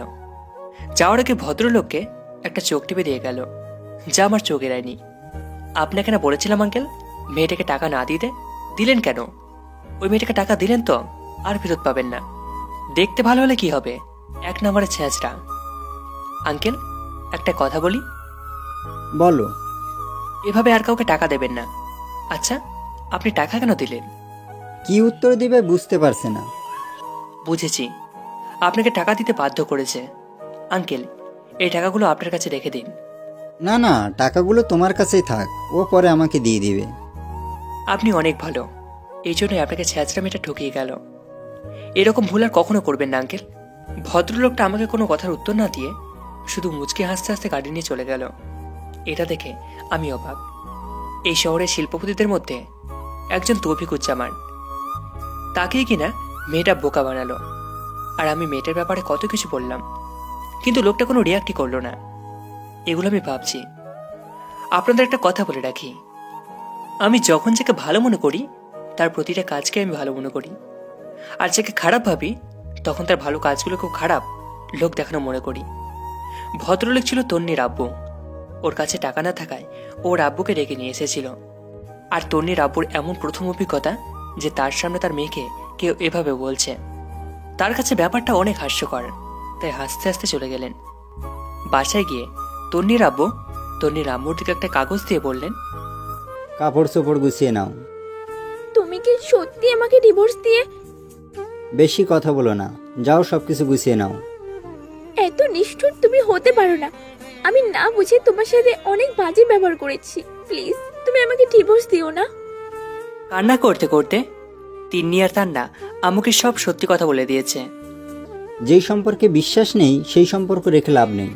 যাওয়ার আগে ভদ্রলোককে একটা চোখ টিপে দিয়ে গেল, যা আমার চোখ এড়ায়নি। আপনাকে না বলেছিলাম আঙ্কেল, মেয়েটাকে টাকা না দিতে? দিলেন কেন? ওই মেয়েটাকে টাকা দিলেন তো আর ফেরত পাবেন না। দেখতে ভালো হলে কি হবে, 1 নম্বরে ছেঁচড়া। আঙ্কেল, একটা কথা বলি। বলো। এভাবে আর কাউকে টাকা দেবেন না। আচ্ছা, আপনি টাকা কেন দিলেন? কি উত্তর দিবে বুঝতে পারছে না। বুঝেছি, আপনাকে টাকা দিতে বাধ্য করেছে। আঙ্কেল, এই টাকাগুলো আপনার কাছে রেখে দিন। না না, টাকাগুলো তোমার কাছেই থাক, ও পরে আমাকে দিয়ে দিবে। আপনি অনেক ভালো, এই জন্যই আপনাকে ছেঁচড়া মেয়েটা ঠকিয়ে গেল। এরকম ভুল আর কখনো করবেন না আঙ্কেল। ভদ্রলোকটা আমাকে কোনো কথার উত্তর না দিয়ে শুধু মুচকে হাসতে হাসতে গাড়ি নিয়ে চলে গেল। এটা দেখে আমি অবাক। এই শহরের শিল্পপতিদের মধ্যে একজন তৌফিকুজ্জামান, তাকেই কিনা মেয়েটা বোকা বানালো। আর আমি মেয়েটার ব্যাপারে কত কিছু বললাম, কিন্তু লোকটা কোনো রিয়াক্টই করলো না। এগুলো আমি ভাবছি। আপনাদের একটা কথা বলে রাখি, আমি যখন যাকে ভালো মনে করি তার প্রতিটা কাজকে আমি ভালো মনে করি, আর যাকে খারাপ ভাবি তখন তার ভালো কাজগুলোকেও খারাপ লোক দেখানো মনে করি। ভদ্রলোক ছিল তন্নির আব্বু। ওর কাছে টাকা না থাকায় ওর আব্বুকে ডেকে নিয়ে এসেছিল। আর তন্নির আব্বুর এমন প্রথম অভিজ্ঞতা যে তার সামনে তার মেয়েকে কেউ এভাবে বলছে। তার কাছে ব্যাপারটা অনেক হাস্যকর, তাই হাসতে হাসতে চলে গেলেন। বাসায় গিয়ে তন্নির আব্বু তন্নির আম্মুর দিকে একটা কাগজ দিয়ে বললেন, কাপড় চোপড় গুছিয়ে নাও। তুমি কি সত্যি আমাকে ডিভোর্স দিয়ে? বেশি কথা বলো না, যাও সবকিছু গুছিয়ে নাও। এত নিষ্ঠুর তুমি হতে পারো না। আমি না বুঝে তোমার সাথে অনেক বাজে ব্যবহার করেছি, প্লিজ তুমি আমাকে ডিভোর্স দিও না। কান্না করতে করতে তিন্নি আর তান্না আম্মুকে সব সত্যি কথা বলে দিয়েছে। যেই সম্পর্কে বিশ্বাস নেই সেই সম্পর্ক রেখে লাভ নেই।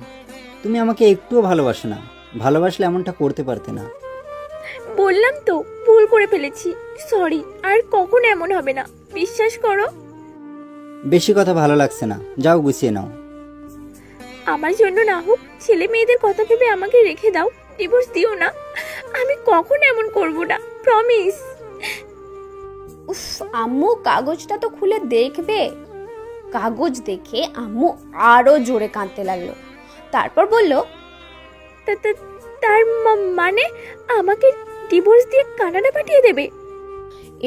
তুমি আমাকে একটুও ভালোবাসো না, ভালোবাসলে এমনটা করতে পারতে না। বললাম তো ভুল করে ফেলেছি, সরি, আর কখনো এমন হবে না, বিশ্বাস করো। বেশি কথা ভালো লাগছে না, যাও গুছিয়ে নাও। আমার জন্য না হোক, ছেলে মেয়েদের কথা ভেবে আমাকে রেখে দাও, ডিভোর্স দিও না। আমি কখনো এমন করব না, প্রমিস। উফ, আম্মু কাগজটা তো খুলে দেখবে। কাগজ দেখে আম্মু আরো জোরে কাঁদতে লাগলো। তারপর বলল, তার মানে আমাকে ডিভোর্স দিয়ে কানাডা পাঠিয়ে দেবে?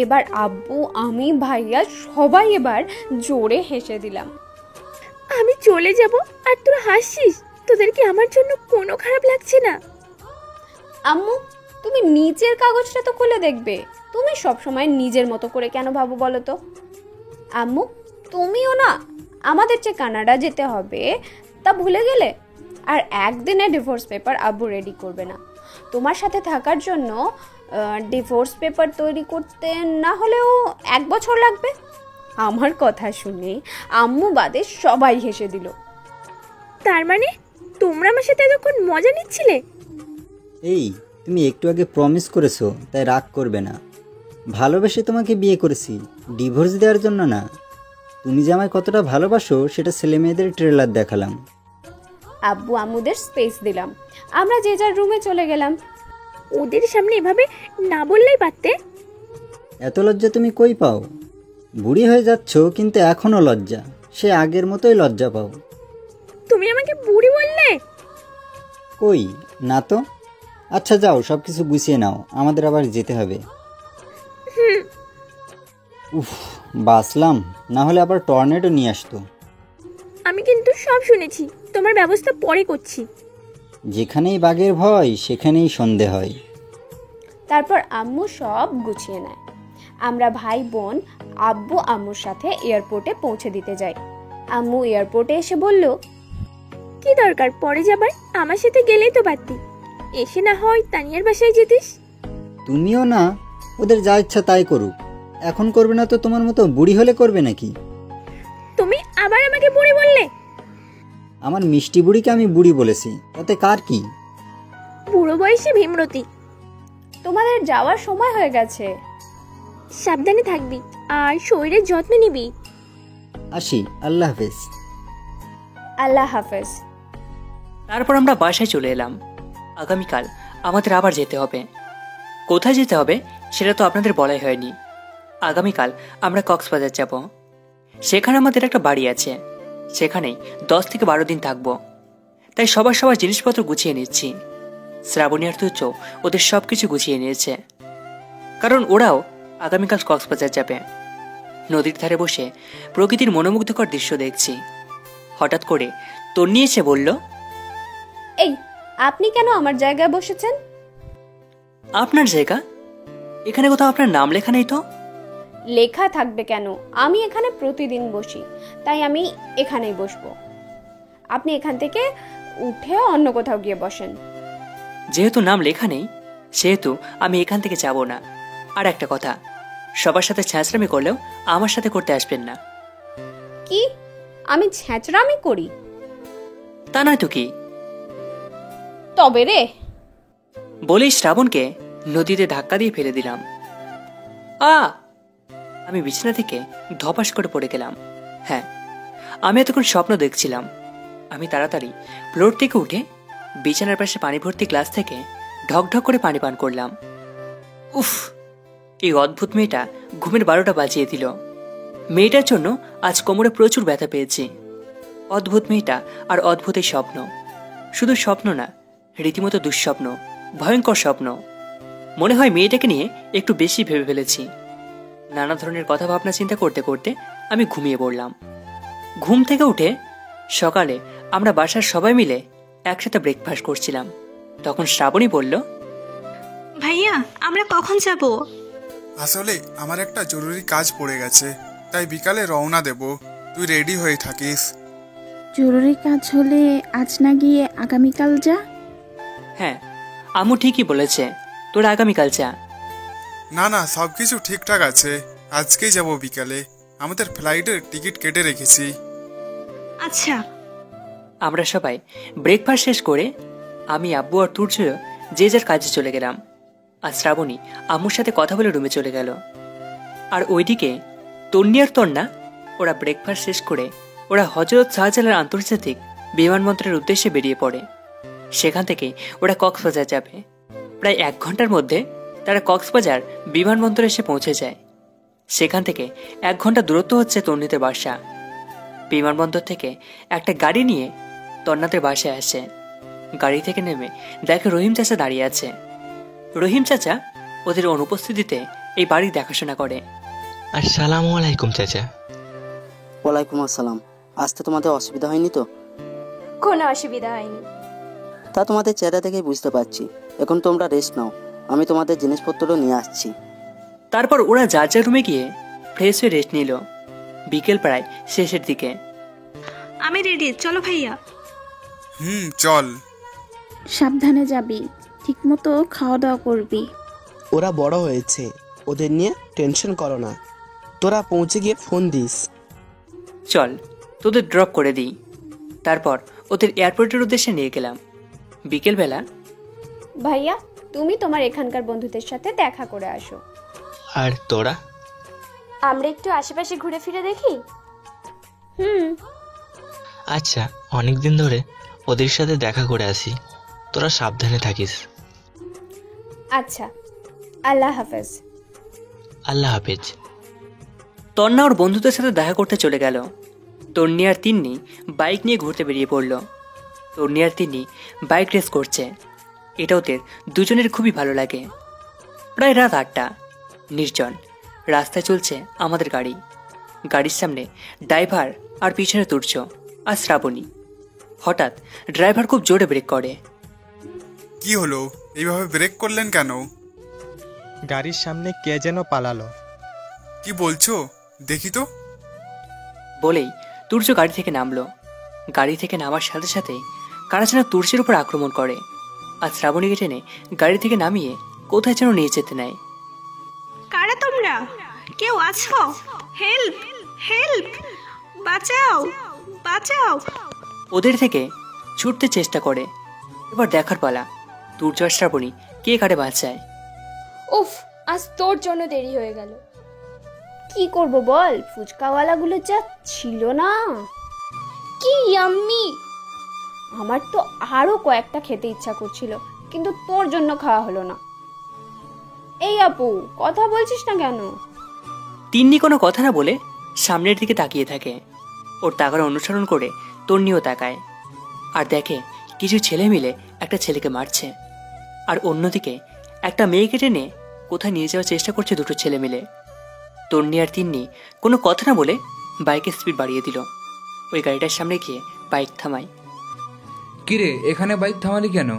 এবার আব্বু, আমি, ভাইয়া সবাই এবার জোরে হেসে দিলাম। আমি চলে যাব আর তোরা হাসছিস? তোদের কি আমার জন্য কোনো খারাপ লাগছে না? আম্মু, তুমি নিচের কাগজটা তো খুলে দেখবে। তুমি সব সময় নিজের মতো করে কেন ভাবো বলো তো? আম্মু, তুমিও না আমাদের যে কানাডা যেতে হবে তা ভুলে গেলে? আর একদিনে ডিভোর্স পেপার আব্বু রেডি করবে না। তোমার সাথে থাকার জন্য ডিভোর্স পেপার তৈরি করতে না হলেও 1 বছর লাগবে। আমার কথা শুনে আম্মু বাদে সবাই হেসে দিল। তার মানে তোমরা আমার সাথে এতক্ষণ মজা নিচ্ছিলে? এই, তুমি একটু আগে প্রমিস করেছো, তাই রাগ করবে না। ভালোবেসে তোমাকে বিয়ে করেছি, ডিভোর্স দেওয়ার জন্য না। তুমি যে আমায় কতটা ভালোবাসো সেটা ছেলে মেয়েদের ট্রেলার দেখালাম। আব্বু আম্মুদের স্পেস দিলাম। আমরা যে যার রুমে চলে গেলাম। ওদের সামনে এভাবে না বললেই পারতে। এত লজ্জা তুমি কই পাও? বুড়ি হয়ে যাচ্ছ কিন্তু এখনো লজ্জা, সে আগের মতোই লজ্জা পাও। তুমি আমাকে বুড়ি বললে? কই না তো। আচ্ছা যাও, সব কিছু গুছিয়ে নাও, আমাদের আবার যেতে হবে। উফ, বাঁচলাম, না হলে আবার টর্নেডো নিয়ে আসতো। আমি কিন্তু সব শুনেছি, তোমার ব্যবস্থা পরে করছি। যেখানেই বাঘের ভয় সেখানেই সন্ধে হয়। তারপর আম্মু সব গুছিয়ে নেয়। আমরা ভাই বোন আব্বু আম্মুর সাথে এয়ারপোর্টে পৌঁছে দিতে যাই। আম্মু এয়ারপোর্টে এসে বলল, কি দরকার পরে যাবার? আমার সাথে গেলেই তো পারতি। এসে না হয় তানিয়ার বাসায় যেতিস। তুমিও না, ওদের যা ইচ্ছা তাই করুক। এখন করবে না তো তোমার মতো বুড়ি হলে করবে নাকি? তুমি আবার আমাকে বুড়ি বললে? আমার মিষ্টি বুড়িকে আমি বুড়ি বলেছি, তাতে কার কি? বুড়ো বয়সে ভীমরতি। তোমাদের যাওয়ার সময় হয়ে গেছে। সাবধানে থাকবি আর শরীরের যত্ন নিবি। আসি, আল্লাহ হাফেজ। আল্লাহ হাফেজ। তারপর আমরা বাসায় চলে এলাম। আগামীকাল আমাদের আবার যেতে হবে। কোথায় যেতে হবে সেটা তো আপনাদের বলাই হয়নি। আগামীকাল আমরা কক্সবাজার যাব। সেখানে আমাদের একটা বাড়ি আছে, সেখানেই 10 থেকে 12 দিন থাকবো। তাই সবার জিনিসপত্র গুছিয়ে নিচ্ছি। শ্রাবণী আর তুচ্ছ ওদের সব কিছু গুছিয়ে নিয়েছে, কারণ ওরাও আগামীকাল কক্সবাজার যাবে। নদীর ধারে বসে প্রকৃতির মনোমুগ্ধকর দৃশ্য দেখছি। হঠাৎ করে তন্নি এসে বলল, এই, আপনি কেন আমার জায়গায় বসেছেন? আপনার জায়গা? এখানে কোথাও আপনার নাম লেখা নেই তো? লেখা থাকবে কেন? আমি এখানে প্রতিদিন বসি, তাই আমি এখানেই বসবো। আপনি এখান থেকে উঠে অন্য কোথাও গিয়ে বসেন। যেহেতু নাম লেখা নেই সেহেতু আমি এখান থেকে যাব না। আর একটা কথা, সবার সাথে ছ্যাঁচড়ামি করলেও আমার সাথে করতে আসবেন না। কি? আমি ছ্যাঁচড়ামি করি? তা নয় তো কি। তবে রে, বলেই শ্রাবণকে নদীতে ধাক্কা দিয়ে ফেলে দিলাম। আমি বিছানা থেকে ধপাস করে পড়ে গেলাম। হ্যাঁ, আমি এতক্ষণ স্বপ্ন দেখছিলাম। আমি তাড়াতাড়ি ফ্লোর থেকে উঠে বিছানার পাশে পানি ভর্তি গ্লাস থেকে ঢকঢক করে পানি পান করলাম। উফ, এই অদ্ভুত মেয়েটা ঘুমের 12টা বাজিয়ে দিল। মেয়েটার জন্য আজ কোমরে প্রচুর ব্যথা পেয়েছি। অদ্ভুত মেয়েটা আর অদ্ভুত এই স্বপ্ন, শুধু স্বপ্ন না, রীতিমতো দুঃস্বপ্ন, ভয়ঙ্কর স্বপ্ন। মনে হয় মেয়েটাকে নিয়ে একটু বেশি ভেবে ফেলেছি। নানা ধরনের কথা ভাবনা চিন্তা করতে করতে আমি ঘুমিয়ে পড়লাম। ঘুম থেকে উঠে সকালে আমরা বাসার সবাই মিলে একসাথে ব্রেকফাস্ট করছিলাম। তখন শ্রাবণী বলল, ভাইয়া আমরা কখন যাব? আসলে আমার একটা জরুরি কাজ পড়ে গেছে, তাই বিকালে রওনা দেব। তুই রেডি হয়ে থাকিস। জরুরি কাজ হলে আজ না গিয়ে আগামীকাল যা। হ্যাঁ, আম্মু ঠিকই বলেছে, তোরা আগামীকাল যা। না, সবকিছু ঠিকঠাক আছে। আজকেই যাব বিকালে। আমাদের ফ্লাইটের টিকিট কেটে রেখেছি। আচ্ছা। আমরা সবাই ব্রেকফাস্ট শেষ করে আমি, আব্বু আর তুর্য যে যার কাজে চলে গেলাম। আর শ্রাবণী আম্মুর সাথে কথা বলে রুমে চলে গেল। আর ওইদিকে তন্নি আর তন্না ওরা ব্রেকফাস্ট শেষ করে ওরা হজরত শাহজালাল আন্তর্জাতিক বিমানবন্দরের উদ্দেশ্যে বেরিয়ে পড়ে। সেখান থেকে ওরা কক্সবাজার যাবে। প্রায় 1 ঘন্টার মধ্যে তারা কক্সবাজার বিমানবন্দরে এসে পৌঁছে যায়। সেখান থেকে 1 ঘন্টা দূরত্ব হচ্ছে তন্নিদের বাসা। বিমানবন্দর থেকে একটা গাড়ি নিয়ে তন্নাদের বাসায় আসে। গাড়ি থেকে নেমে দেখে রহিম চাচা দাঁড়িয়ে আছে। রহিম চাচা ওদের অনুপস্থিতিতে এই বাড়ি দেখাশোনা করে। আসসালামু আলাইকুম চাচা। ওয়ালাইকুম আসসালাম। আসতে তোমাদের অসুবিধা হয়নি তো? কোনো অসুবিধা হয়নি। তা তোমাদের চেহারা দেখেই বুঝতে পারছি। এখন তোমরা রেস্ট নাও, আমি তোমাদের জিনিসপত্র নিয়ে আসছি। তারপর ওরা যার যার রুমে গিয়ে ফ্রেশ হয়ে রেস্ট নিল। বিকেল প্রায় শেষের দিকে। আমি রেডি, চলো ভাইয়া। চল। সাবধানে যাবি, ঠিকমতো খাওয়া দাওয়া করবি। ওরা বড় হয়েছে, ওদের নিয়ে টেনশন করো না। তোরা পৌঁছে গিয়ে ফোন দিস। চল তোদের ড্রপ করে দিই। তারপর ওদের এয়ারপোর্টের উদ্দেশ্যে নিয়ে গেলাম। বিকেলবেলা। ভাইয়া, তুমি তোমার এখানকার বন্ধুদের সাথে দেখা করে আসো। আর তোরা? আমরা একটু আশেপাশে ঘুরে ফিরে দেখি। আচ্ছা, অনেকদিন ধরে ওদের সাথে দেখা করে আসি। তোরা সাবধানে থাকিস। আচ্ছা, আল্লাহ হাফেজ। আল্লাহ হাফেজ। তন্না ওর বন্ধুদের সাথে দেখা করতে চলে গেল। তন্নি আর তিন্নি বাইক নিয়ে ঘুরতে বেরিয়ে পড়ল। তন্নি আর তিন্নি বাইক রেস করছে। এটা ওদের দুজনের খুবই ভালো লাগে। প্রায় রাত 8টা, নির্জন রাস্তায় চলছে আমাদের গাড়ি। গাড়ির সামনে ড্রাইভার আর পিছনে তুর্য আর শ্রাবণী। হঠাৎ ড্রাইভার খুব জোরে ব্রেক করে। কি হলো, এইভাবে ব্রেক করলেন কেন? গাড়ির সামনে কে যেন পালালো। কি বলছো, দেখি তো। বলেই তুর্য গাড়ি থেকে নামলো। গাড়ি থেকে নামার সাথে সাথে কারা যেন তুর্যের উপর আক্রমণ করে আর শ্রাবণীকে টেনে গাড়ি থেকে নামিয়ে কোথায় যেন নিয়ে যেতে নেয়। কারা তোমরা? কেউ আছো? হেল্প, হেল্প, বাঁচাও, বাঁচাও। ওদের থেকে ছুটতে চেষ্টা করে। এবার দেখার পালা তুর্য আর শ্রাবণী কে কারে বাঁচায়। উফ, আজ তোর জন্য দেরি হয়ে গেল। কি করব বল, ফুচকাওয়ালাগুলো যা ছিল না, কি ইয়াম্মি। আমার তো আরো কয়েকটা খেতে ইচ্ছা করছিল, কিন্তু তোর জন্য খাওয়া হলো না। এই আপু, কথা বলছিস না কেন? তিন্নি কোনো কথা না বলে সামনের দিকে তাকিয়ে থাকে। ওর তাকার অনুসরণ করে তন্নিও তাকায় আর দেখে কিছু ছেলে মিলে একটা ছেলেকে মারছে। আর অন্যদিকে একটা মেয়েকে টেনে কোথায় নিয়ে যাওয়ার চেষ্টা করছে দুটো ছেলে মিলে। তন্নি আর তিন্নি কোনো কথা না বলে বাইকের স্পিড বাড়িয়ে দিল। ওই গাড়িটার সামনে গিয়ে বাইক থামায়। কিরে, এখানে বাইক থামালি কেন?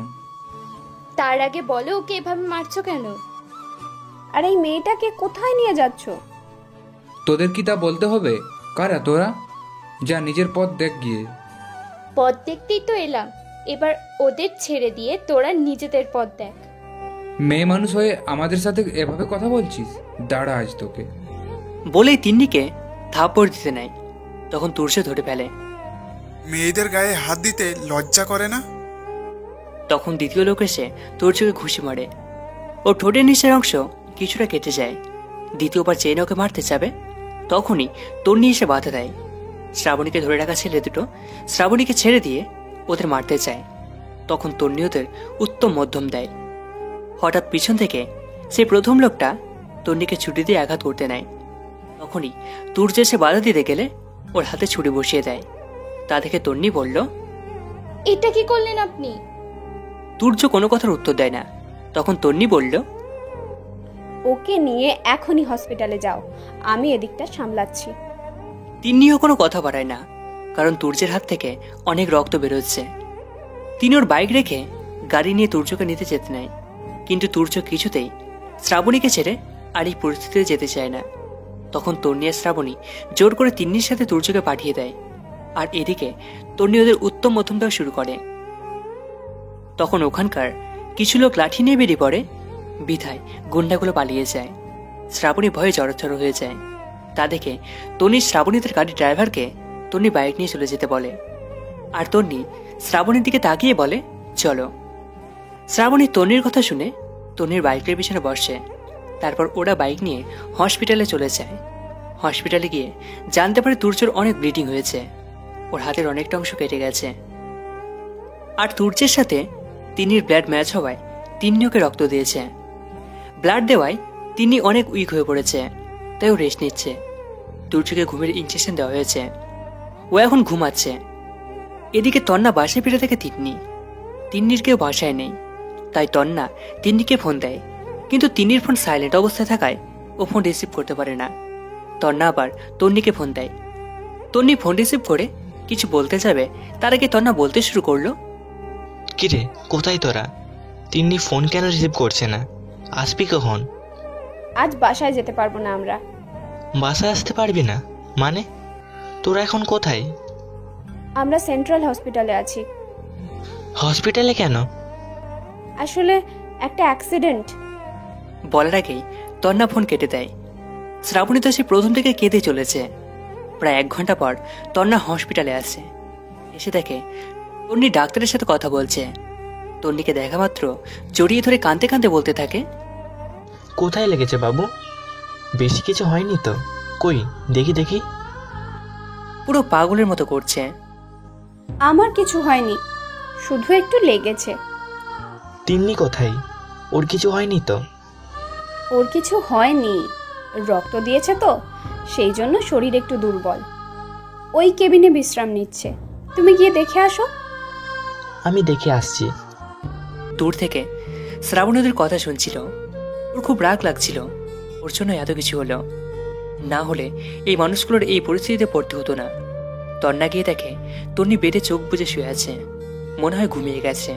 তার আগে বলো, ওকে এভাবে মারছো কেন? আর এই মেয়েটাকে কোথায় নিয়ে যাচ্ছ? তোদের কি তা বলতে হবে? কারা তোরা? যা নিজের পথ দেখ গিয়ে। পথ দেখতেই তো এলাম, এবার ওদের ছেড়ে দিয়ে তোরা নিজেদের পথ দেখ। মেয়ে মানুষ হয়ে আমাদের সাথে এভাবে কথা বলছিস? দাঁড়া আজ তোকে। বলেই তিন্নিকে থাপ্পড় দিতে নেয়। তখন তুর্য ধরে ফেলে। মেয়েদের গায়ে হাত দিতে লজ্জা করে না? তখন দ্বিতীয় লোক এসে তুর্যকে ঘুষি মারে। ও ঠোঁটের নিচের অংশ কিছুটা কেটে যায়। দ্বিতীয়বার চেয়ে ওকে মারতে যাবে, তখনই তন্নি এসে বাধা দেয়। শ্রাবণীকে ধরে রাখা ছেলে দুটো শ্রাবণীকে ছেড়ে দিয়ে ওদের মারতে চায়। তখন তন্নি ওদের উত্তম মধ্যম দেয়। হঠাৎ পিছন থেকে সেই প্রথম লোকটা তন্নিকে ছুরি দিয়ে আঘাত করতে নেয়। তখনই তুর্য এসে বাধা দিতে গেলে ওর হাতে ছুরি বসিয়ে দেয়। তা দেখে তন্নি বলল, এটা কি করলেন আপনি? তুর্য কোনো কথার উত্তর দেয় না। তখন তন্নি বলল, ওকে নিয়ে এখনই হসপিটালে যাও, আমি এদিকটা সামলাচ্ছি। তিন্নিও কোনো কথা বাড়ায় না, কারণ তুর্যের হাত থেকে অনেক রক্ত বেরোচ্ছে। তিনি ওর বাইক রেখে গাড়ি নিয়ে তুর্যকে নিতে যেতে নেয়, কিন্তু তুর্য কিছুতেই শ্রাবণীকে ছেড়ে আর এই পরিস্থিতিতে যেতে চায় না। তখন তন্নি আর শ্রাবণী জোর করে তিন্নির সাথে তুর্যকে পাঠিয়ে দেয়। আর এদিকে তন্নি ওদের উত্তম মধ্যম দেওয়া শুরু করে। তখন ওখানকার কিছু লোক লাঠি নিয়ে বেরিয়ে পড়ে। বিধায় গুন্ডাগুলো পালিয়ে যায়। শ্রাবণী ভয়ে জড়সড় হয়ে যায়। তা দেখে তন্নি শ্রাবণীদের গাড়ির ড্রাইভারকে তন্নি বাইক নিয়ে চলে যেতে বলে। আর তন্নি শ্রাবণীর দিকে তাকিয়ে বলে, চলো। শ্রাবণী তন্নির কথা শুনে তন্নির বাইকের পিছনে বসে। তারপর ওরা বাইক নিয়ে হসপিটালে চলে যায়। হসপিটালে গিয়ে জানতে পারে তুর্যর অনেক ব্লিডিং হয়েছে। ওর হাতের অনেকটা অংশ কেটে গেছে। আর তুর্যের সাথে তিন্নির ব্লাড ম্যাচ হওয়ায় তিন্নি ওকে রক্ত দিয়েছে। ব্লাড দেওয়ায় তিন্নি অনেক উইক হয়ে পড়েছে, তাই ও রেস্ট নিচ্ছে। তুর্যকে ঘুমের ইনজেকশন দেওয়া হয়েছে, ও এখন ঘুমাচ্ছে। এদিকে তন্না বাসায় ফিরে থাকে তিন্নির কেউ বাসায় নেই, তাই তন্না তিন্নিকে ফোন দেয়, কিন্তু তিন্নির ফোন সাইলেন্ট অবস্থায় থাকায় ও ফোন রিসিভ করতে পারে না। তন্না আবার তন্নিকে ফোন দেয়। তন্নি ফোন রিসিভ করে কিছু বলতে যাবে, তার আগে তন্না বলতে শুরু করলো, কিরে কোথায় তোরা? তিন্নি ফোন কেন রিসিভ করছে না? আসবি কখন? আজ বাসায় যেতে পারবো না আমরা। বাসায় আসতে পারবি না মানে? তোরা এখন কোথায়? আমরা সেন্ট্রাল হসপিটালে আছি। হসপিটালে কেন? আসলে একটা অ্যাক্সিডেন্ট। বলার আগেই তন্না ফোন কেটে দেয়। শ্রাবণী তো সে প্রথম থেকে কেঁদে চলেছে। প্রায় 1 ঘন্টা পর তন্না হসপিটালে আসে। এসে দেখে তন্নি ডাক্তারের সাথে কথা বলছে। তন্নিকে দেখা মাত্র জড়িয়ে ধরে কাঁদতে কাঁদতে বলতে থাকে, কোথায় লেগেছে বাবু? বেশি কিছু হয়নি তো? কই দেখি দেখি। পুরো পাগলের মতো করছে। আমার কিছু হয়নি, শুধু একটু লেগেছে। তিন্নি কোথায়? ওর কিছু হয়নি তো? ওর কিছু হয়নি, রক্ত দিয়েছে তো সেই জন্য শরীর একটু দুর্বল। ওই কেবিনে বিশ্রাম নিচ্ছে, তুমি গিয়ে দেখে আসো। আমি দেখে আসছি। দূর থেকে শ্রাবণী ওদের কথা শুনছিল। ওর খুব রাগ লাগছিল, ওর জন্য এত কিছু হলো। না হলে এই মানুষগুলোর এই পরিস্থিতিতে পড়তে হতো না। তন্না গিয়ে দেখে তন্নি বেডে চোখ বুজে শুয়ে আছে, মনে হয় ঘুমিয়ে গেছে।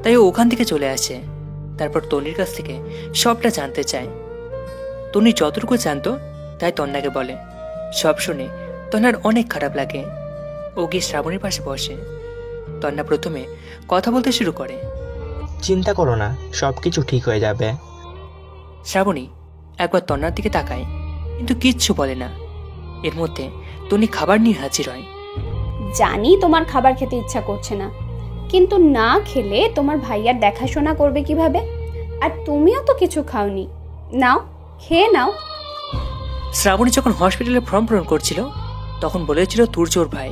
তাই ও ওখান থেকে চলে আসে। তারপর তন্নির কাছ থেকে সবটা জানতে চায়। তন্নি যতটুকু জানতো তাই তন্নাকে বলে। সব শুনে তন্নার অনেক খারাপ লাগে। ও গিয়ে শ্রাবণীর পাশে বসে। তন্না প্রথমে কথা বলতে শুরু করে, চিন্তা করো না, সবকিছু ঠিক হয়ে যাবে। শ্রাবণী একবার তন্নার দিকে তাকায়, কিন্তু কিচ্ছু বলে না। এর মধ্যে তন্নি খাবার নিয়ে হাজির হয়। জানি তোমার খাবার খেতে ইচ্ছা করছে না, কিন্তু না খেলে তোমার ভাইয়ার দেখাশোনা করবে কিভাবে? আর তুমিও তো কিছু খাওনি, নাও খেয়ে নাও। শ্রাবণী যখন হসপিটালে ফর্ম পূরণ করছিল তখন বলেছিল তুর্য ওর ভাই।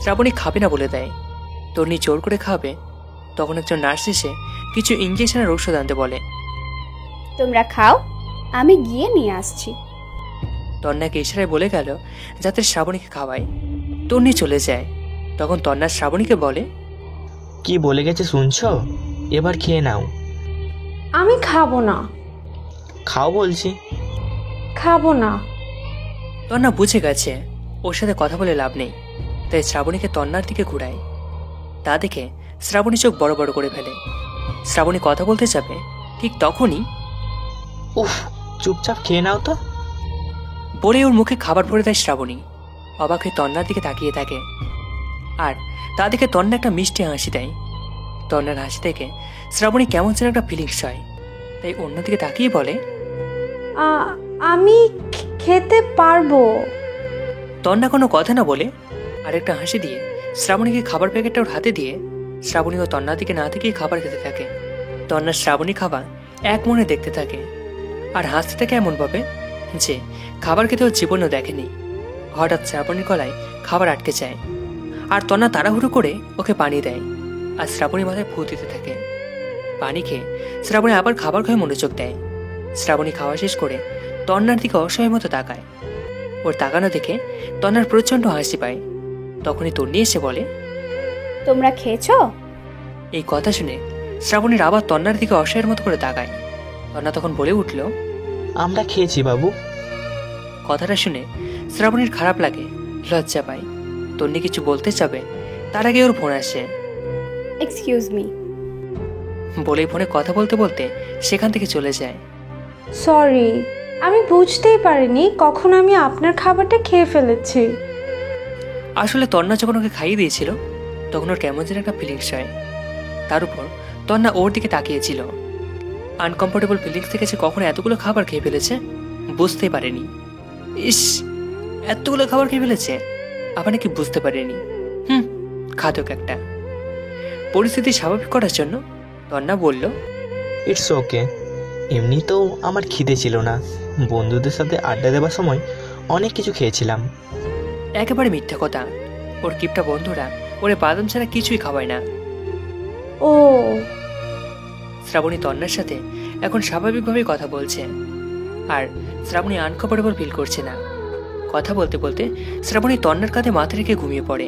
শ্রাবণী খাবে না বলে দেয়। তন্নি জোর করে খাবে, তখন একজন নার্স এসে কিছু ইঞ্জেকশনের ঔষধ আনতে বলে। তোমরা খাও, আমি গিয়ে নিয়ে আসছি। তন্নাকে ইশারায় বলে গেল যাতে শ্রাবণীকে খাওয়ায়। তন্নি চলে যায়। তখন তন্না শ্রাবণীকে বলে, কি বলে গেছে শুনছো? এবার খেয়ে নাও। আমি খাবো না। খাও বলছি। খাবো না। তন্না বুঝে গেছে ওর সাথে কথা বলে লাভ নেই, তাই শ্রাবণীকে তন্নার দিকে ঘুরায়। তা দেখে শ্রাবণী চোখ বড় বড় করে ফেলে। শ্রাবণী কথা বলতে যাবে, ঠিক তখনই উফ, চুপচাপ খেয়ে নাও তো বলে ওর মুখে খাবার ভরে দেয় শ্রাবণী। অবাক হয়ে তন্নার দিকে তাকিয়ে থাকে, আর তা দেখে তন্না একটা মিষ্টি হাসি দেয়। তন্নার হাসি দেখে শ্রাবণী কেমন যেন একটা ফিলিংস হয়, তাই অন্যদিকে তাকিয়ে বলে, আমি খেতে পারবো। তন্না কোনো কথা না বলে আরেকটা হাসি দিয়ে শ্রাবণীকে খাবার প্যাকেটটা ওর হাতে দিয়ে শ্রাবণী ও তন্নার দিকে না থেকে খাবার খেতে থাকে। তন্না শ্রাবণী খাবার এক মনে দেখতে থাকে আর হাসতে থাকে এমন ভাবে যে খাবার খেতে ওর জীবনেও দেখেনি। হঠাৎ শ্রাবণীর গলায় খাবার আটকে যায়, আর তন্না তাড়াহুড়ো করে ওকে পানি দেয়, আর শ্রাবণী মাথায় ফু দিতে থাকে। পানি খেয়ে শ্রাবণী আবার খাবার খেয়ে মনোযোগ দেয়। শ্রাবণী খাওয়া শেষ করে তন্নার দিকে অসহায় মতো তাকায়। ওর তাকানো দেখে তন্নার প্রচন্ড হাসি পায়। তখনই তন্নি এসে বলে, তোমরা খেয়েছো? এই কথা শুনে শ্রাবণীর আবার তন্নার দিকে অসহায়ের মতো করে তাকায়। তন্না তখন বলে উঠল, আমরা খেয়েছি বাবু। কথাটা শুনে শ্রাবণীর খারাপ লাগে, লজ্জা পায়। তন্নি কিছু বলতে যাবে, তার আগে ওর ফোন আসে। এক্সকিউজ মি বলেই ফোনে কথা বলতে বলতে সেখান থেকে চলে যায়। সরি, আমি বুঝতেই পারিনি কখন আমি আপনার খাবারটা খেয়ে ফেলেছি। আসলে তন্না যখন ওকে খাইয়ে দিয়েছিল তখন ওর কেমন যেন একটা ফিলিংস হয়। তার উপর তন্না ওর দিকে তাকিয়েছিল। আনকমফোর্টেবল ফিলিংস থেকে যে কখনো এতগুলো খাবার খেয়ে ফেলেছে বুঝতেই পারেনি। ইস, এতগুলো খাবার খেয়ে ফেলেছে, আবার নাকি বুঝতে পারেনি। খাদক একটা। পরিস্থিতি স্বাভাবিক করার জন্য তন্না বলল, ইটস ওকে, এমনিতেও আমার খিদে ছিল না। বন্ধুদের সাথে আড্ডা দেওয়ার সময় অনেক কিছু খেয়েছিলাম। একেবারে মিথ্যা কথা। ওর কিপটা বন্ধুরা ওরে বাদাম ছাড়া কিছুই খাওয়ায় না। ও শ্রাবণী তন্নার সাথে এখন স্বাভাবিকভাবেই কথা বলছে, আর শ্রাবণী আনকমফোর্টেবল ফিল করছে না। কথা বলতে বলতে শ্রাবণী তন্নার কাঁধে মাথা রেখে ঘুমিয়ে পড়ে।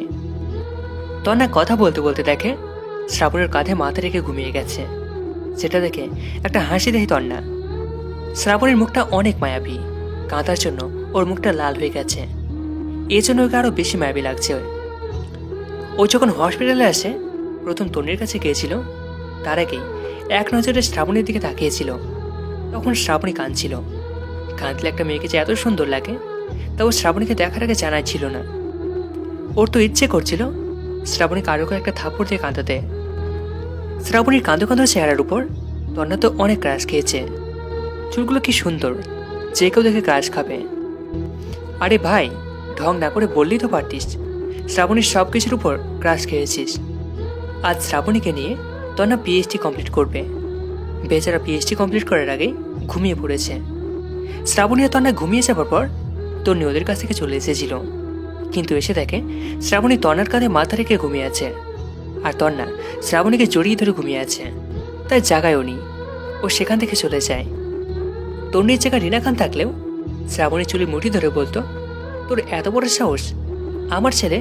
তন্না কথা বলতে বলতে দেখে শ্রাবণের কাঁধে মাথা রেখে ঘুমিয়ে গেছে। সেটা দেখে একটা হাসি দেয় তন্না। শ্রাবণীর মুখটা অনেক মায়াবী, কাঁদার জন্য ওর মুখটা লাল হয়ে গেছে। এই জন্য ওকে আরো বেশি মায়াবী লাগছে। ও যখন হসপিটালে আসে প্রথম তন্নির কাছে গিয়েছিল, তার আগেই এক নজরে শ্রাবণীর দিকে তাকিয়েছিল। তখন শ্রাবণী কাঁদছিল। কাঁদলে একটা মেয়েকে যে এত সুন্দর লাগে তা ও শ্রাবণীকে দেখার আগে জানাই ছিল না। ওর তো ইচ্ছে করছিল শ্রাবণী কারো একটা থাপ্পড় দিয়ে কাঁদাতে। শ্রাবণীর কাঁদো কাঁদো চেহারার উপর তন্না তো অনেক ক্রাশ খেয়েছে। চুলগুলো কি সুন্দর, যে কেউ দেখে ক্রাশ খাবে। আরে ভাই, ঢং না করে বললেই তো পারতিস শ্রাবণীর সব কিছুর উপর ক্রাশ খেয়েছিস। আজ শ্রাবণীকে নিয়ে তন্না পিএইচডি কমপ্লিট করবে। বেচারা পিএইচডি কমপ্লিট করার আগেই ঘুমিয়ে পড়েছে। শ্রাবণী আর তন্না ঘুমিয়ে যাবার পর তন্নি ওদের কাছ থেকে চলে এসেছিল, কিন্তু এসে দেখে শ্রাবণী তন্নার কাঁধে মাথা রেখে ঘুমিয়ে আছে, আর তন্না শ্রাবণীকে জড়িয়ে ধরে ঘুমিয়ে আছে। তাই জাগায়ও নি, ও সেখান থেকে চলে যায়। তন্নির জায়গায় রিনা খান থাকলেও শ্রাবণী চুলি মুঠি ধরে বলতো, তোর এত বড় সাহস, আমার ছেলে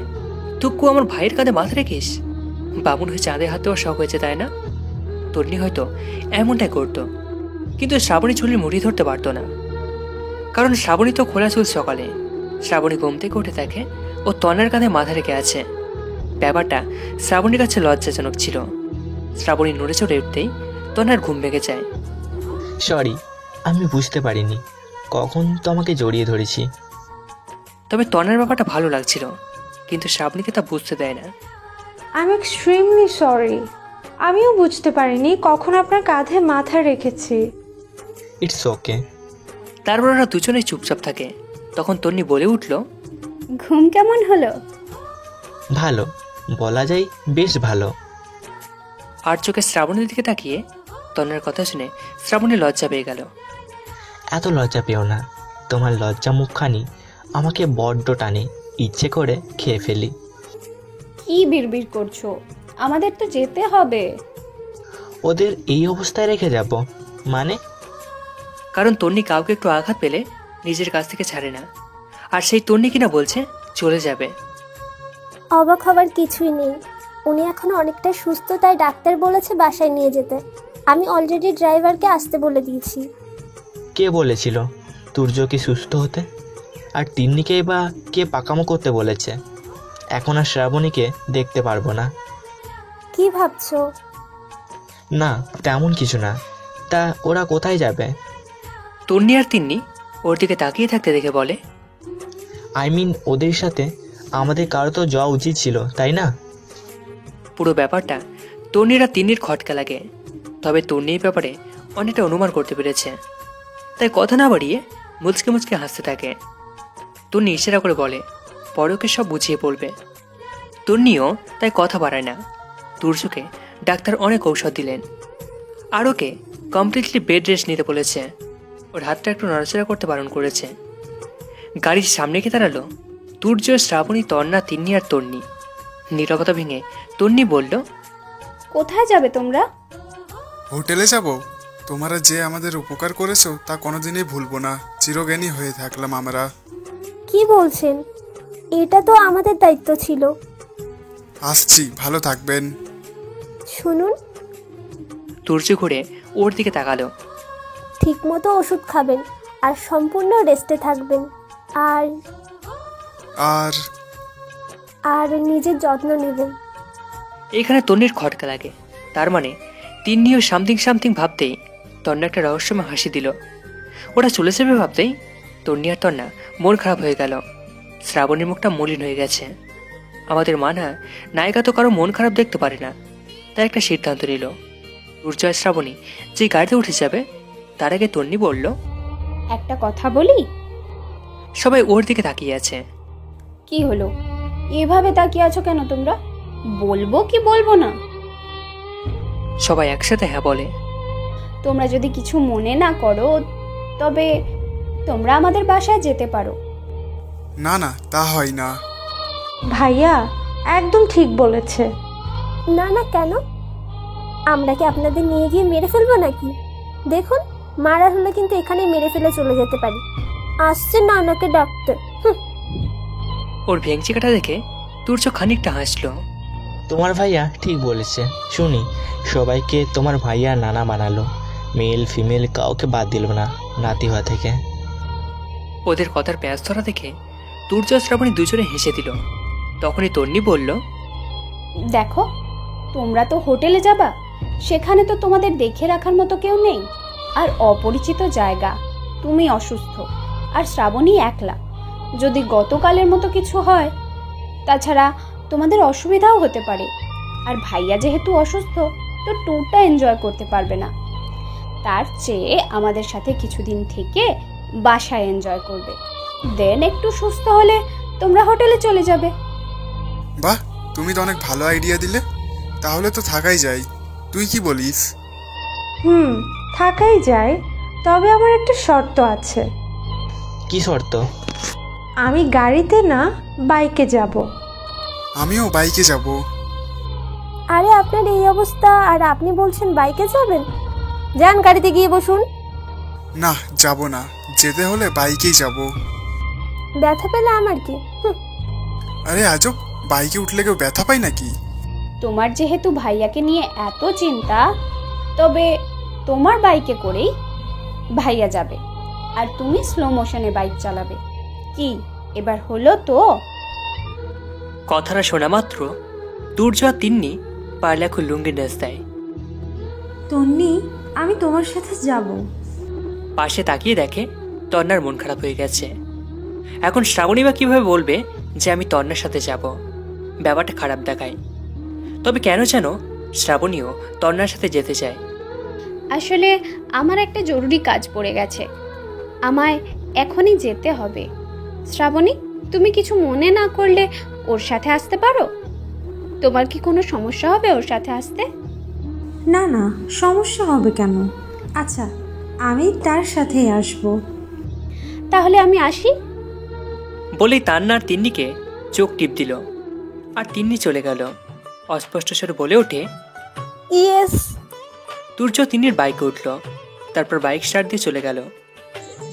তুক্কু আমার ভাইয়ের কাঁধে মাথা রেখিস? বামুন হয়ে চাঁদে হাত দেওয়ার শখ হয়েছে তাই না? তন্নি হয়তো এমনটাই করতো, কিন্তু শ্রাবণী চুলির মুঠি ধরতে পারতো না, কারণ শ্রাবণী তো খোলা চুল। সকালে শ্রাবণী ঘুম থেকে উঠে দেখে ও তন্নার কাঁধে মাথা রেখে আছে। ব্যাপারটা শ্রাবণীর কাছে লজ্জাজনক ছিল। শ্রাবণী নড়ে চড়ে উঠতেই তন্নার ঘুম ভেঙে যায়। সরি, আমি বুঝতে পারিনি কখন তোমাকে জড়িয়ে ধরেছি। তবে তন্নার ব্যাপারটা ভালো লাগছিল, কিন্তু শ্রাবণীকে তা বুঝতে দেয় না। আই এম এক্সট্রিমলি সরি, আমিও বুঝতে পারিনি কখন আপনার কাঁধে মাথা রেখেছি। It's okay. তারপর ওরা দুজনেই চুপচাপ থাকে। তখন তন্নি বলে উঠল, ঘুম কেমন হলো? ভালো, বলা যায় বেশ ভালো। আর চোখে শ্রাবণীর দিকে তাকিয়ে তন্নার কথা শুনে শ্রাবণী লজ্জা পেয়ে গেল। এত লজ্জা পেও না, তোমার লজ্জা মুখখানি আমাকে বড্ড টানে, ইচ্ছে করে খেয়ে ফেলি। কি বিড়বিড় করছো? আমাদের তো যেতে হবে। ওদের এই অবস্থায় রেখে যাব মানে? কারণ তন্নি কাউকে একটু আঘাত পেলে নিজের কাছ থেকে ছাড়ে না, আর সেই তন্নি কিনা বলছে চলে যাবে। অবাক হবার কিছুই নেই, উনি এখনো অনেকটা সুস্থ, তাই ডাক্তার বলেছে বাসায় নিয়ে যেতে। আমি অলরেডি ড্রাইভারকে আসতে বলে দিয়েছি। কে বলেছিল তুর্যকে সুস্থ হতে? আর তিন্নিকেই বা কে পাকামো করতে বলেছে? এখন আর শ্রাবণীকে দেখতে পারবো না। কি ভাবছো? না, তেমন কিছু না। তা ওরা কোথায় যাবে? তন্নি আর তিন্নি ওর দিকে তাকিয়ে থাকতে দেখে বলে, আই মিন ওদের সাথে আমাদের কারো তো যাওয়া উচিত ছিল, তাই না? পুরো ব্যাপারটা তন্নির আর তিন্নির খটকা লাগে। তবে তন্নির ব্যাপারে অনেকটা অনুমান করতে পেরেছে, তাই কথা না বাড়িয়ে মুচকে মুচকে হাসতে থাকে। তন্নি ইশারা করে বলে পরে ওকে সব বুঝিয়ে পড়বে। তন্নিও তাই কথা বাড়ায় না। তুর্যকে ডাক্তার অনেক ঔষধ দিলেন, আর ওকে কমপ্লিটলি বেড রেস্ট নিতে বলেছে। ওর হাতটা একটু নড়াচড়া করতে বারণ করেছে। গাড়ির সামনে গিয়ে দাঁড়ালো তুর্য, শ্রাবণী, তন্না, তিন্নি আর তন্নি। নীরবতা ভেঙে তন্নি বলল, কোথায় যাবে তোমরা? হোটেলে যাব। তোমরা যে আমাদের উপকার করেছো তা কোনোদিনই ভুলবো না, চিরজ্ঞানী হয়ে থাকলাম আমরা। কি বলছেন? এটা তো আমাদের দায়িত্ব ছিল। আসছি, ভালো থাকবেন। শুনুন, তুর্য ঘুরে ওর দিকে তাকালো। ঠিকমতো ওষুধ খাবেন আর সম্পূর্ণ রেস্টে থাকবেন, আর আর আর নিজের যত্ন নেবেন। এখানে তন্নির খটকা লাগে। তার মানে তিন্নিও সামথিং সামথিং ভাবতেই তন্না একটা রহস্যময় হাসি দিল। ওরা চলে যাবে ভাবতেই তন্নি আর তন্না মন খারাপ হয়ে গেল। শ্রাবণীর মুখটা মলিন হয়ে গেছে। আমাদের মানা নায়িকা তো কারো মন খারাপ দেখতে পারে না, তাই একটা সিদ্ধান্ত নিল। দুর্জয় শ্রাবণী যে গাড়িতে উঠে যাবে তার আগে তন্নি বলল, একটা কথা বলি? সবাই ওর দিকে তাকিয়ে আছে। কি হলো, এভাবে তাকিয়ে আছো কেন তোমরা? বলবো কি বলবো না? সবাই একসাথে হ্যাঁ বলে। তোমরা যদি কিছু মনে না করো তবে তোমরা আমাদের বাসায় যেতে পারো। না না, তা হয় না। ভাইয়া, একদম ঠিক বলেছে। না না, কেন? আমরা কি আপনাদের নিয়ে গিয়ে মেরে ফেলবো নাকি? দেখুন, মারার হলে কিন্তু এখানে মেরে ফেলে চলে যেতে পারি। আসছে নানাকে ডাকতে। ওর ভেঙচি কাটা দেখে তুর্য খানিকটা হাসলো। তোমার ভাইয়া ঠিক বলেছে। শুনি, সবাইকে তোমার ভাইয়া নানা বানালো, মেল ফিমেল কাউকে বাদ দিল না নাতি হওয়া থেকে। ওদের কথার প্যাঁচ ধরা দেখে তুর্য শ্রাবণী দুজনে হেসে দিল। তখনই তন্নি বলল, দেখো, তোমরা তো হোটেলে যাবা, সেখানে তো তোমাদের দেখে রাখার মতো কেউ নেই, আর অপরিচিত জায়গা, তুমি অসুস্থ আর শ্রাবণী একলা। যদি গতকালের মতো কিছু হয়, তাছাড়া তোমাদের অসুবিধাও হতে পারে। আর ভাইয়া যেহেতু অসুস্থ, তো ট্যুরটা এনজয় করতে পারবে না। তার চেয়ে আমাদের সাথে কিছুদিন থেকে বাসায় এনজয় করবে, দেন একটু সুস্থ হলে তোমরা হোটেলে চলে যাবে। বাহ, তুমি তো অনেক ভালো আইডিয়া দিলে। তাহলে তো থাকাই যায়, তুই কি বলিস? থাকাই যায়, তবে আমার একটা শর্ত আছে। কি শর্ত? আমি গাড়িতে না, বাইকে যাব। আমিও বাইকে যাব। আরে আপনার এই অবস্থা আর আপনি বলছেন বাইকে যাবেন? যান, গাড়িতে গিয়ে বসুন। না, যাব না, যেতে হলে বাইকেই যাব। ব্যথা পেলে আমার কি? আরে আজব, বাইকে উঠলে কেউ ব্যথা পায় নাকি? তোমার যেহেতু ভাইয়াকে নিয়ে এত চিন্তা, তবে তোমার বাইকে করেই ভাইয়া যাবে, আর তুমি স্লো মোশনে বাইক চালাবে। কি এবার হলো তো? কথাটা শোনা মাত্র তুর্য আর তিন্নি পারলে এখন লুঙ্গি নাচ দেয়। তন্নি, আমি তোমার সাথে যাব। পাশে তাকিয়ে দেখে তন্নার মন খারাপ হয়ে গেছে। এখন শ্রাবণী বা কিভাবে বলবে যে আমি তন্নার সাথে যাব? ব্যাপারটা খারাপ দেখায়। তবে কেন যেন শ্রাবণীও তন্নার সাথে যেতে চায়। আসলে আমার একটা জরুরি কাজ পড়ে গেছে, আমায় এখনই যেতে হবে। শ্রাবণী, তুমি কিছু মনে না করলে ওর সাথে আসতে পারো? তোমার কি কোনো সমস্যা হবে ওর সাথে আসতে? না না, সমস্যা হবে কেন? আচ্ছা, আমি তার সাথেই আসব। তাহলে আমি আসি। বলেই তান্না আর তিন্নিকে চোখ টিপ দিল, আর তিন্নি চলে গেল। অস্পষ্ট স্বরে বলে ওঠে, ইয়েস। তুর্য তিন্নির বাইকে উঠল, তারপর বাইক স্টার্ট দিয়ে চলে গেল।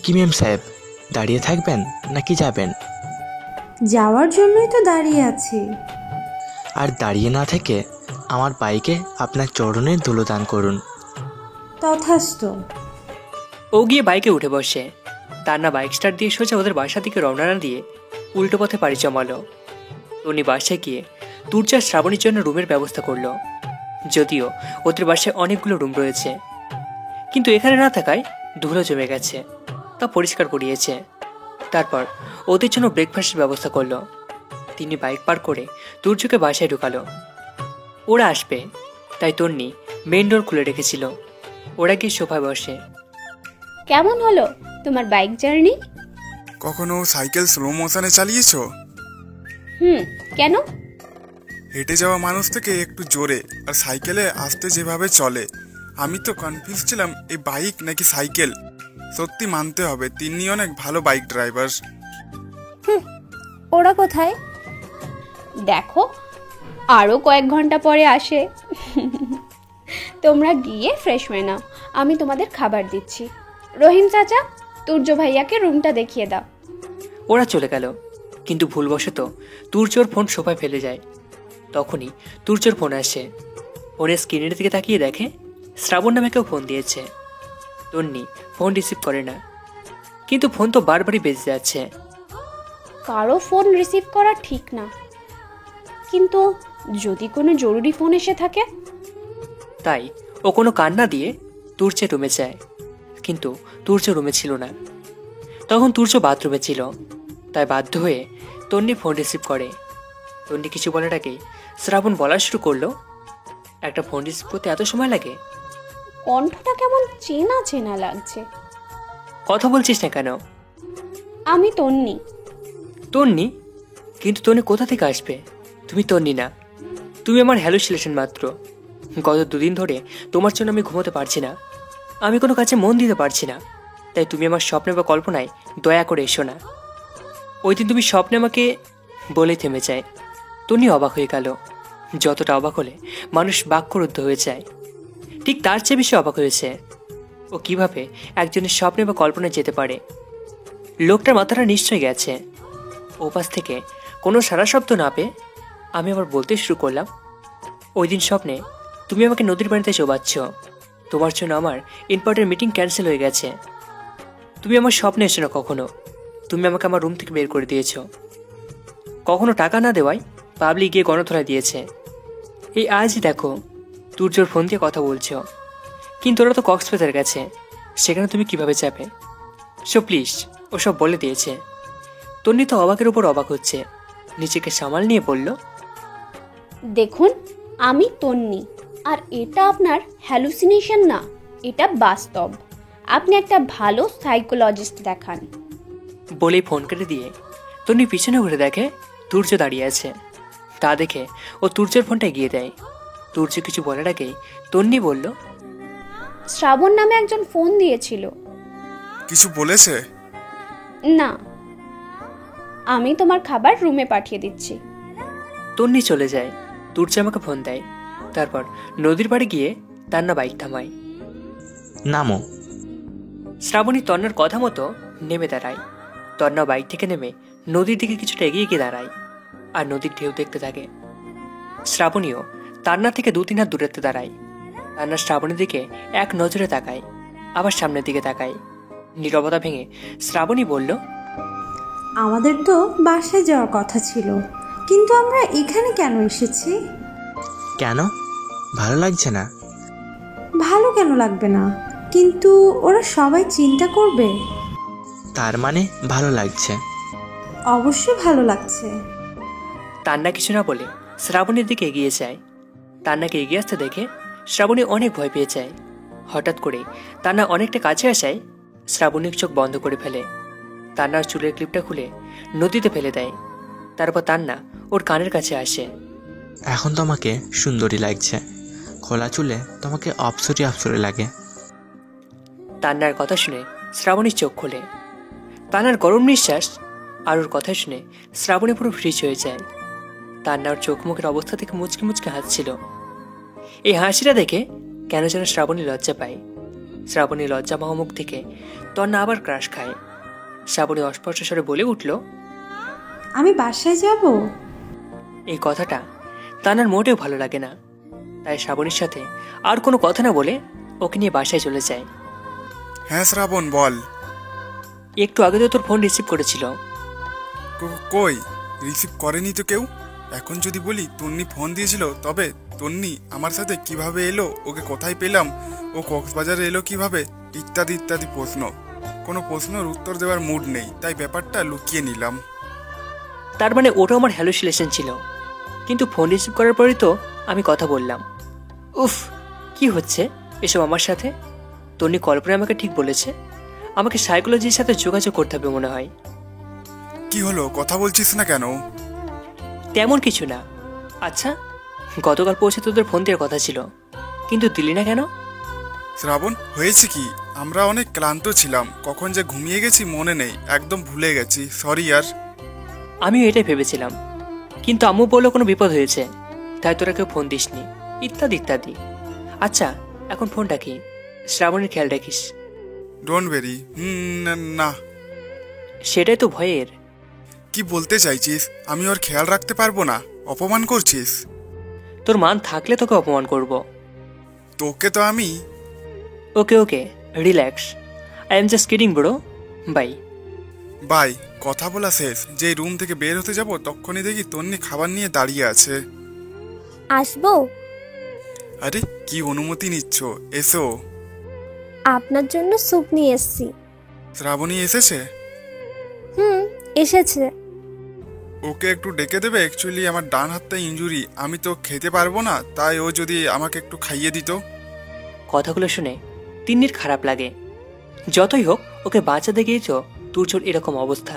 কি মেম সাহেব, দাঁড়িয়ে থাকবেন নাকি যাবেন? যাওয়ার জন্যই তো দাঁড়িয়ে আছি। আর দাঁড়িয়ে না থেকে আমার বাইকে আপনার চরণের ধুলো দান করুন। তথাস্তু। ও গিয়ে বাইকে উঠে বসে। তান্না বাইক স্টার্ট দিয়ে সোজা ওদের বাসা দিকে রওনা না দিয়ে উল্টো পথে পাড়ি জমালো। উনি বাসায় গিয়ে তুর্য আর শ্রাবণীর জন্য রুমের ব্যবস্থা করলো। যদিও ওদের বাসায় অনেকগুলো রুম রয়েছে, কিন্তু এখানে না থাকায় ধুলো জমে গেছে, তা পরিষ্কার করিয়েছে। তারপর ওদের জন্য ব্রেকফাস্টের ব্যবস্থা করলো। তিনি বাইক পার করে তুর্যকে বাসায় ঢুকালো। ওরা আসবে তাই তন্নি মেইন ডোর খুলে রেখেছিল। ওরা গিয়ে সোফায় বসে। কেমন হলো তোমার বাইক জার্নি? কখনো সাইকেল স্লো মোশনে চালিয়েছো? কেন? হেঁটে যাওয়া মানুষ থেকে একটু জোরে আর সাইকেলে আসতে যেভাবে চলে, আমি তো কনফিউজ ছিলাম এই বাইক নাকি সাইকেল। সত্যি মানতে হবে, তিনি অনেক ভালো বাইক ড্রাইভার। ওরা কোথায়? দেখো, আরো কয়েক ঘন্টা পরে আসে। তোমরা গিয়ে ফ্রেশ হয়ে নাও, আমি তোমাদের খাবার দিচ্ছি। রহিম চাচা, তুর্য ভাইয়াকে রুমটা দেখিয়ে দাও। ওরা চলে গেল, কিন্তু ভুলবশত তুর্যর ফোন সোফায় ফেলে যায়। তখনই তুর্যর ফোন আসে। ফোনের স্ক্রিনের দিকে তাকিয়ে দেখে শ্রাবণ নামে কেউ ফোন দিয়েছে। তন্নি ফোন রিসিভ করে না, কিন্তু ফোন তো বারবারই বেজে যাচ্ছে। কারো ফোন রিসিভ করা ঠিক না, কিন্তু যদি কোনো জরুরি ফোন এসে থাকে? তাই ও কোনো কান্না দিয়ে তুর্যের রুমে যায়, কিন্তু তুর্য রুমে ছিল না। তখন তুর্য বাথরুমে ছিল, তাই বাধ্য হয়ে তন্নি ফোন রিসিভ করে। তন্নি কিছু বলার আগেই শ্রাবণ বলা শুরু করলো, একটা ফোন রিসিভ করতে এত সময় লাগে? কণ্ঠটা কেমন চেনা চেনা লাগছে। কথা বলছিস না কেন? আমি তন্নি। তন্নি? কিন্তু তন্নি কোথা থেকে আসবে? তুমি তন্নি না, তুমি আমার হ্যালুসিনেশন মাত্র। গত 2 দিন ধরে তোমার জন্য আমি ঘুমোতে পারছি না, আমি কোনো কাজে মন দিতে পারছি না। তাই তুমি আমার স্বপ্নে বা কল্পনায় দয়া করে এসো না। ওই দিন তুমি স্বপ্নে আমাকে বলে থেমে যায়, তন্নি অবাক হয়ে গেল। যতটা অবাক হলে মানুষ বাক্যরুদ্ধ হয়ে যায়, ঠিক তার চেয়ে বেশি অবাক হয়েছে ও কিভাবে একজনের স্বপ্নে বা কল্পনায় যেতে পারে। লোকটার মাথাটা নিশ্চয়ই গেছে। ওপাশ থেকে কোনো সারা শব্দ না পেয়ে আমি আবার বলতে শুরু করলাম, ওই দিন স্বপ্নে তুমি আমাকে নদীর পানিতে চোবাচ্ছ। তোমার জন্য আমার ইম্পর্টেন্ট মিটিং ক্যান্সেল হয়ে গেছে। তুমি আমার স্বপ্নে এসো না কখনো। তুমি আমাকে আমার রুম থেকে বের করে দিয়েছ। কখনো টাকা না দেওয়ায় পাবলিক গিয়ে গণধোলাই দিয়েছে। এই আজই দেখো তুর্যর ফোন দিয়ে কথা বলছো, কিন্তু ওরা তো কক্সবাজার গেছে, সেখানে তুমি কিভাবে যাবে? সো প্লিজ ওসব বলে দিয়েছে। তন্নি তো অবাকের উপর অবাক হচ্ছে, নিজেকে সামাল নিয়ে বলল, দেখুন আমি তন্নি, আর এটা আপনার হ্যালুসিনেশন না, এটা বাস্তব। আপনি একটা ভালো সাইকোলজিস্ট দেখান। বলেই ফোন কেটে দিয়ে তন্নি পিছনে ঘুরে দেখে তুর্য দাঁড়িয়ে আছে। তা দেখে ও তুর্যের ফোনটা এগিয়ে দেয়। তুর্য কিছু বলার আগেই তন্নি বলল, শ্রাবণ নামে একজন ফোন দিয়েছিল। কিছু বলেছে? না, আমি তোমার খাবার রুমে পাঠিয়ে দিচ্ছি। তন্নি চলে যায়। তুর্য আমাকে ফোন দেয়। তারপর নদীর পাড়ে গিয়ে তান্না বাইক থামায়। নামো। শ্রাবণী তন্নার কথা মতো নেমে দাঁড়ায়। তন্না বাইক থেকে নেমে নদীর দিকে কিছুটা এগিয়ে গিয়ে দাঁড়ায় আর নদীর ঢেউ দেখতে থাকে। শ্রাবণীও তান্না থেকে 2-3 হাত দূরত্বে দাঁড়ায়। তান্না শ্রাবণীর দিকে এক নজরে তাকায়, আবার সামনের দিকে তাকায়। নীরবতা ভেঙে শ্রাবণী বলল, আমাদের তো বাসায় যাওয়ার কথা ছিল, কিন্তু আমরা এখানে কেন এসেছি? কেন ভালো লাগছে না? ভালো কেন লাগবে না, কিন্তু ওরা সবাই চিন্তা করবে। তার মানে ভালো লাগছে? অবশ্যই ভালো লাগছে। তান্না কিছু না বলে শ্রাবণীর দিকে এগিয়ে যায়। তান্নাকে এগিয়ে আসতে দেখে শ্রাবণী অনেক ভয় পেয়ে যায়। হঠাৎ করে তান্না অনেকটা কাছে আসায় শ্রাবণীর চোখ বন্ধ করে ফেলে। তান্নার চুলের ক্লিপটা খুলে নদীতে ফেলে দেয়। তারপর তান্না ওর কানের কাছে আসে। এখন তোমাকে সুন্দরী লাগছে, খোলা চুলে তোমাকে অপসরি অপসরি লাগে। তান্নার কথা শুনে শ্রাবণীর চোখ খোলে। তান্নার গরম নিঃশ্বাস আর ওর কথা শুনে শ্রাবণী পুরো ফ্রিজ হয়ে যায়। তান্নার চোখ মুখের অবস্থা থেকে মুচকে মুচকে হাসছিল। এই হাসিটা দেখে কেন যেন শ্রাবণী লজ্জা পায়। শ্রাবণী লজ্জা মহামুখ থেকে তন্না আবার ক্রাশ খায়। শ্রাবণী অস্পষ্ট স্বরে বলে উঠল, আমি বাসায় যাব। এই কথাটা তান্নার মোটেও ভালো লাগে না। তাই শ্রাবণীর সাথে আর কোনো কথা না বলে ওকে নিয়ে বাসায় চলে যায়। হ্যাঁ শ্রাবণ বল। একটু আগে তো তোর ফোন রিসিভ করেছিল। কই রিসিভ করেনি তো কেউ। এখন যদি বলি তন্নি ফোন দিয়েছিল, তবে তন্নি আমার সাথে কিভাবে এলো, ওকে কোথায় পেলাম, ও কক্সবাজারে এলো কিভাবে, ইত্যাদি ইত্যাদি প্রশ্ন। কোনো প্রশ্নের উত্তর দেওয়ার মুড নেই, তাই ব্যাপারটা লুকিয়ে নিলাম। তার মানে ওটা আমার হ্যালুসিনেশন ছিল, কিন্তু ফোন রিসিভ করার পরই তো আমি কথা বললাম। উফ, কি হচ্ছে এসব আমার সাথে? তন্নি কল্পনা আমাকে ঠিক বলেছে, আমাকে সাইকোলজির সাথে যোগাযোগ করতে হবে মনে হয়। কি হলো, কথা বলছিস না কেন? তেমন কিছু না। আচ্ছা, গতকাল পৌঁছে তোদের ফোন দেওয়ার কথা ছিল, কিন্তু দিলি না কেন? শ্রাবণ, হয়েছে কি, আমরা অনেক ক্লান্ত ছিলাম, কখন যে ঘুমিয়ে গেছি মনে নেই, একদম ভুলে গেছি, সরি ইয়ার। আমিও এটাই ভেবেছিলাম, কিন্তু আম্মু বললো কোনো বিপদ হয়েছে, তাই তোরা কেউ ফোন দিসনি, ইত্যাদি ইত্যাদি। আচ্ছা, এখন ফোনটা কি? শ্রাবণের খেয়াল রাখিস। Don't very. না। সেটাই তো ভয়ের। কি বলতে চাইছিস? আমি ওর খেয়াল রাখতে পারবো না? অপমান করছিস? তোর মান থাকলে তোকে অপমান করব। তোকে তো আমি। Okay okay, relax, I am just kidding bro. Bye bye. কথা বলা শেষ, যে রুম থেকে বের হতে যাব তখনই দেখি তন্নি খাবার নিয়ে দাঁড়িয়ে আছে। আসবো? আরে কি অনুমতি নিচ্ছ, এসো। আপনার জন্য স্যুপ নিয়ে এসেছি। শ্রাবণী এসেছে? এসেছে। ওকে একটু ডেকে দেবে? অ্যাকচুয়ালি আমার ডান হাতটা ইনজুরি, আমি তো খেতে পারবো না, তাই ও যদি আমাকে একটু খাইয়ে দিত। কথাগুলো শুনে তিন্নির খারাপ লাগে। যতই হোক, ওকে বাঁচাতে গিয়েছ তুর্যর এরকম অবস্থা,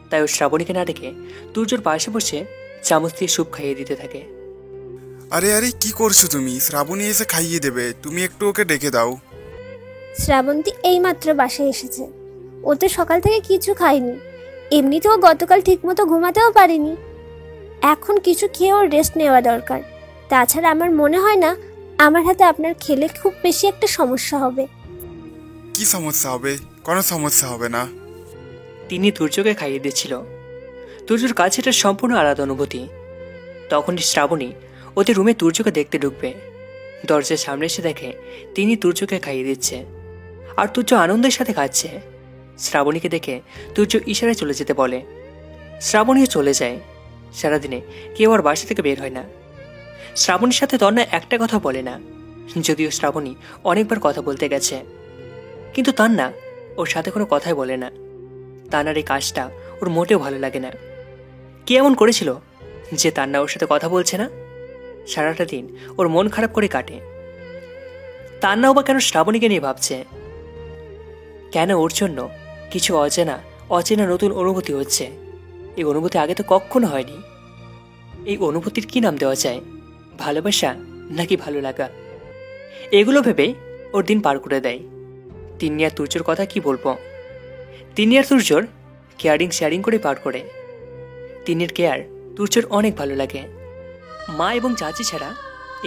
তাই ও শ্রাবণীকে না ডেকে তুর্যর পাশে বসে চামচ দিয়ে স্যুপ খাইয়ে দিতে থাকে। আরে আরে কি করছো তুমি? শ্রাবণী এসে খাইয়ে দেবে, তুমি একটু ওকে ডেকে দাও। শ্রাবন্তী এইমাত্র বাসায় এসেছে, ও তো সকাল থেকে কিছু খায়নি, এমনিতেও গতকাল ঠিকমতো ঘুমাতেও পারেনি। এখন কিছু খেয়ে ওর রেস্ট নেওয়া দরকার। তাছাড়া আমার মনে হয় না আমার হাতে আপনার খেলে খুব বেশি একটা সমস্যা হবে। কি সমস্যা হবে? কোনো সমস্যা হবে না। তিনি তুর্যকে খাইয়ে দিচ্ছিল। তুর্যর কাছে এটা সম্পূর্ণ আলাদা অনুভূতি। তখনই শ্রাবণী ওদের রুমে তুর্যকে দেখতে ঢুকবে। দরজার সামনে এসে দেখে তিনি তুর্যকে খাইয়ে দিচ্ছে, আর তুর্য আনন্দের সাথে খাচ্ছে। শ্রাবণীকে দেখে তুর্য ইশারায় চলে যেতে বলে। শ্রাবণীও চলে যায়। সারাদিনে কেউ আর বাসা থেকে বের হয় না। শ্রাবণীর সাথে তন্না একটা কথা বলে না, যদিও শ্রাবণী অনেকবার কথা বলতে গেছে, কিন্তু তন্না ওর সাথে কোনো কথাই বলে না। তান্নার এই কাজটা ওর মোটেও ভালো লাগে না। কি এমন করেছিল যে তান্না ওর সাথে কথা বলছে না? সারাটা দিন ওর মন খারাপ করে কাটে। তান্নাও বা কেন শ্রাবণীকে নিয়ে ভাবছে? কেন ওর জন্য কিছু অচেনা নতুন অনুভূতি হচ্ছে? এই অনুভূতি আগে তো কখনো হয়নি। এই অনুভূতির কি নাম দেওয়া যায়? ভালোবাসা নাকি ভালো লাগা? এগুলো ভেবে ওর দিন পার করে দেয়। তিন্নি আর তুর্যর কথা কি বলবো? তিন্নি আর তুর্যর কেয়ারিং শেয়ারিং করে পার করে। তিন্নির কেয়ার তুর্যর অনেক ভালো লাগে। মা এবং চাচি ছাড়া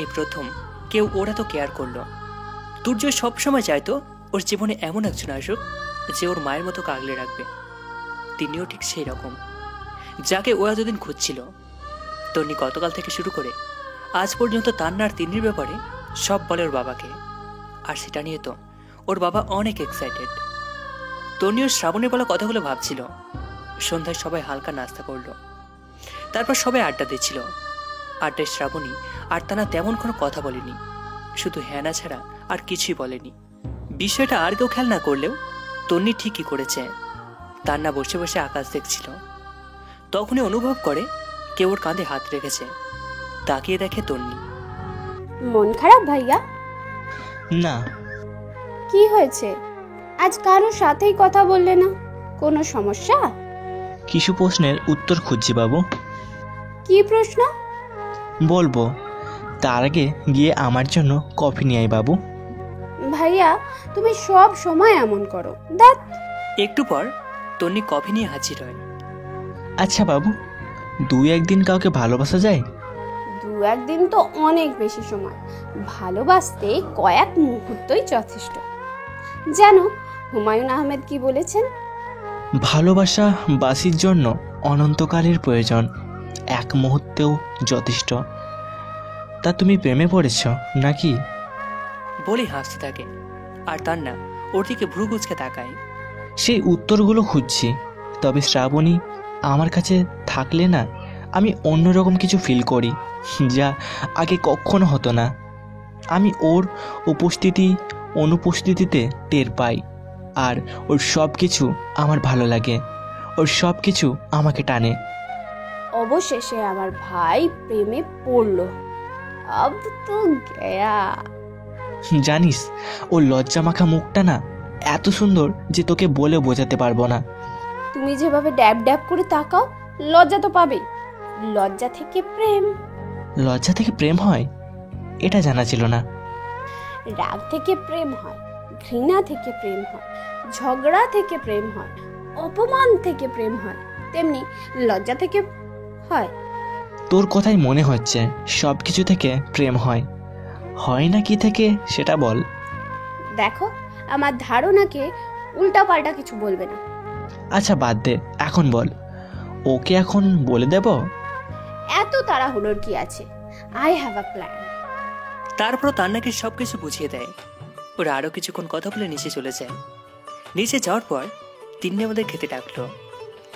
এই প্রথম কেউ ওরা তো কেয়ার করলো। তুর্য সবসময় চাইতো ওর জীবনে এমন একজন আসুক যে ওর মায়ের মতো আগলে রাখবে। তিনিও ঠিক সেই রকম, যাকে ও এতদিন খুঁজছিল। তন্নি গতকাল থেকে শুরু করে আজ পর্যন্ত তান্নার তিন্নির ব্যাপারে সব বলে ওর বাবাকে, আর সেটা নিয়ে তো ওর বাবা অনেক এক্সাইটেড। তন্নিও শ্রাবণের বলা কথাগুলো ভাবছিল। সন্ধ্যায় সবাই হালকা নাস্তা করলো, তারপর সবাই আড্ডা দিচ্ছিল। আড্ডায় শ্রাবণী আর তানা তেমন কোনো কথা বলেনি, শুধু হ্যানা ছাড়া আর কিছুই বলেনি। বিষয়টা আর কেউ খেয়াল না করলেও তন্নি ঠিকই করেছে। তান্না বসে বসে আকাশ দেখছিল। তখনই অনুভব করে কেউ ওর কাঁধে হাত রেখেছে। তাকিয়ে দেখে তন্নি। মন খারাপ ভাইয়া? না। কি হয়েছে? আজ কারোর সাথেই কথা বললে না, কোনো সমস্যা? কিছু প্রশ্নের উত্তর খুঁজছি বাবু। কি প্রশ্ন? বলবো, তার আগে গিয়ে আমার জন্য কফি নিয়ে আয় বাবু। ভাইয়া তুমি সব সময় এমন করো। দাঁত। একটু পর তন্নি কফি নিয়ে হাজির হয়। আচ্ছা বাবু, 2-1 দিন কাউকে ভালোবাসা যায়? 2-1 দিন তো অনেক বেশি সময়। ভালোবাসতে কয়েক মুহূর্তই যথেষ্ট। জানো হুমায়ুন আহমেদ কি বলেছেন? ভালোবাসা বাসির জন্য অনন্তকালের প্রয়োজন, 1 মুহূর্তেও যথেষ্ট। তা তুমি প্রেমে পড়েছ নাকি? বলে হাসতে থাকে, আর তার না ওর দিকে ভ্রু কুঁচকে তাকায়। সেই উত্তরগুলো খুঁজছি। তবে শ্রাবণী আমার কাছে থাকলে না আমি অন্যরকম কিছু ফিল করি, যা আগে কখনো হতো না। আমি ওর অনুপস্থিতিতে টের পাই, আর ওর সব কিছু আমার ভালো লাগে, ওর সব কিছু আমাকে টানে। অবশেষে আমার ভাই প্রেমে পড়লো। আব তো গয়া। জানিস ওর লজ্জা মাখা মুখটা না এত সুন্দর যে তোকে বলে বোঝাতে পারবো না। তুমি যেভাবে ড্যাব ড্যাব করে তাকাও, লজ্জা তো পাবে। লজ্জা থেকে প্রেম। লজ্জা থেকে প্রেম হয়? এটা জানা ছিল না। রাগ থেকে প্রেম হয়, ঘৃণা থেকে প্রেম হয়, ঝগড়া থেকে প্রেম হয়, অপমান থেকে প্রেম হয়, তেমনি লজ্জা থেকে হয়। তোর কথাই মনে হচ্ছে সব কিছু থেকে প্রেম হয়। হয় না কি থেকে সেটা বল। দেখো আমার ধারণাকে উল্টাপাল্টা কিছু বলবে না। আচ্ছা বাদ দে, এখন বল। ওকে এখন বলে দেব? এত তাড়াহুড়োর কি আছে? I have a plan. তারপর তান্নাকে সবকিছু বুঝিয়ে দেয়। ওরা আরো কিছুক্ষণ কথা বলে নিচে চলে যায়। নিচে যাওয়ার পর তিন্নি আমাদের খেতে ডাকলো।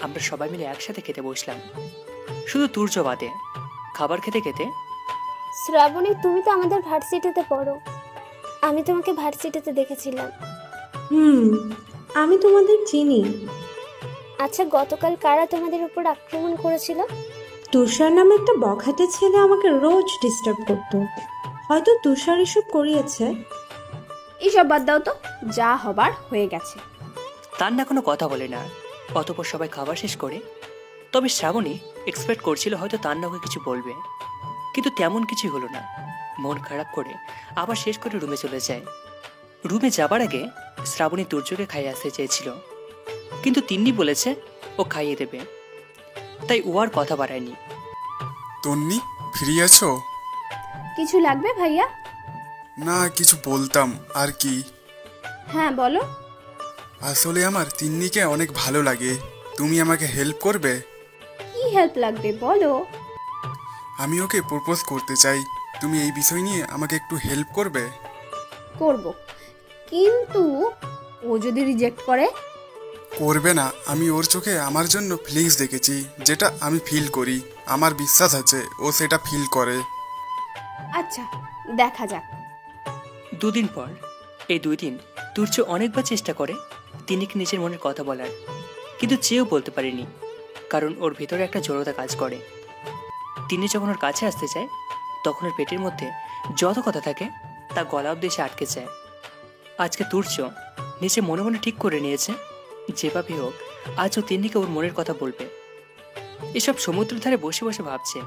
আমরা সবাই মিলে একসাথে খেতে বসলাম, শুধু তুর্য বাদে। খাবার খেতে খেতে, শ্রাবণী তুমি তো আমাদের ভার্সিটিতে পড়ো, আমি তোমাকে ভার্সিটিতে দেখেছিলাম। আমি তোমাদের চিনি। আচ্ছা গতকাল কারা তোমাদের উপর আক্রমণ করেছিল? তুষার নামে একটা বখাটে ছেলে আমাকে রোজ ডিস্টার্ব করতো। হয়তো তুষার এসব করিয়েছে। এইসব বাদ দাও তো, যা হবার হয়ে গেছে। তান্না কোনো কথা বলে না। অতঃপর সবাই খাবার শেষ করে। তবে শ্রাবণী এক্সপেক্ট করছিল হয়তো তান্না ওকে কিছু বলবে, কিন্তু তেমন কিছুই হলো না। মন খারাপ করে আবার শেষ করে রুমে চলে যায়। রুমে যাবার আগে শ্রাবণী তুর্যকে খাইয়ে আসতে চেয়েছিল, কিন্তু তিন্নি বলেছে ও খাইয়ে দেবে, তাই ও আর কথা বাড়ায়নি। তন্নি, ফ্রি আছো? কিছু লাগবে ভাইয়া? না, কিছু বলতাম আর কি। হ্যাঁ বলো। আসলে আমার তিন্নিকে অনেক ভালো লাগে, তুমি আমাকে হেল্প করবে? কি হেল্প লাগবে বলো। আমি ওকে প্রপোজ করতে চাই, তুমি এই বিষয় নিয়ে আমাকে একটু হেল্প করবে? করব, কিন্তু ও যদি রিজেক্ট করে? করবে না, আমি ওর চোখে আমার জন্য ফিলিংস দেখেছি, যেটা আমি ফিল করি। আমার বিশ্বাস আছে ও সেটা ফিল করে। আচ্ছা, দেখা যাক। দুদিন পর, এই 2 দিন তুর্য অনেকবার চেষ্টা করে তিন্নিকে নিজের মনের কথা বলার, কিন্তু চেয়েও বলতে পারেনি, কারণ ওর ভিতরে একটা জড়তা কাজ করে। তিন্নি যখন ওর কাছে আসতে চায়, তখন ওর পেটের মধ্যে যত কথা থাকে তা গলা অব্দি এসে আটকে যায়। আজকে তুর্য নিজে মনে মনে ঠিক করে নিয়েছে, যেভাবে হোক আজ ও তিন্নিকে ওর মনের কথা বলবে। এসব সমুদ্রের ধারে বসে বসে ভাবছে।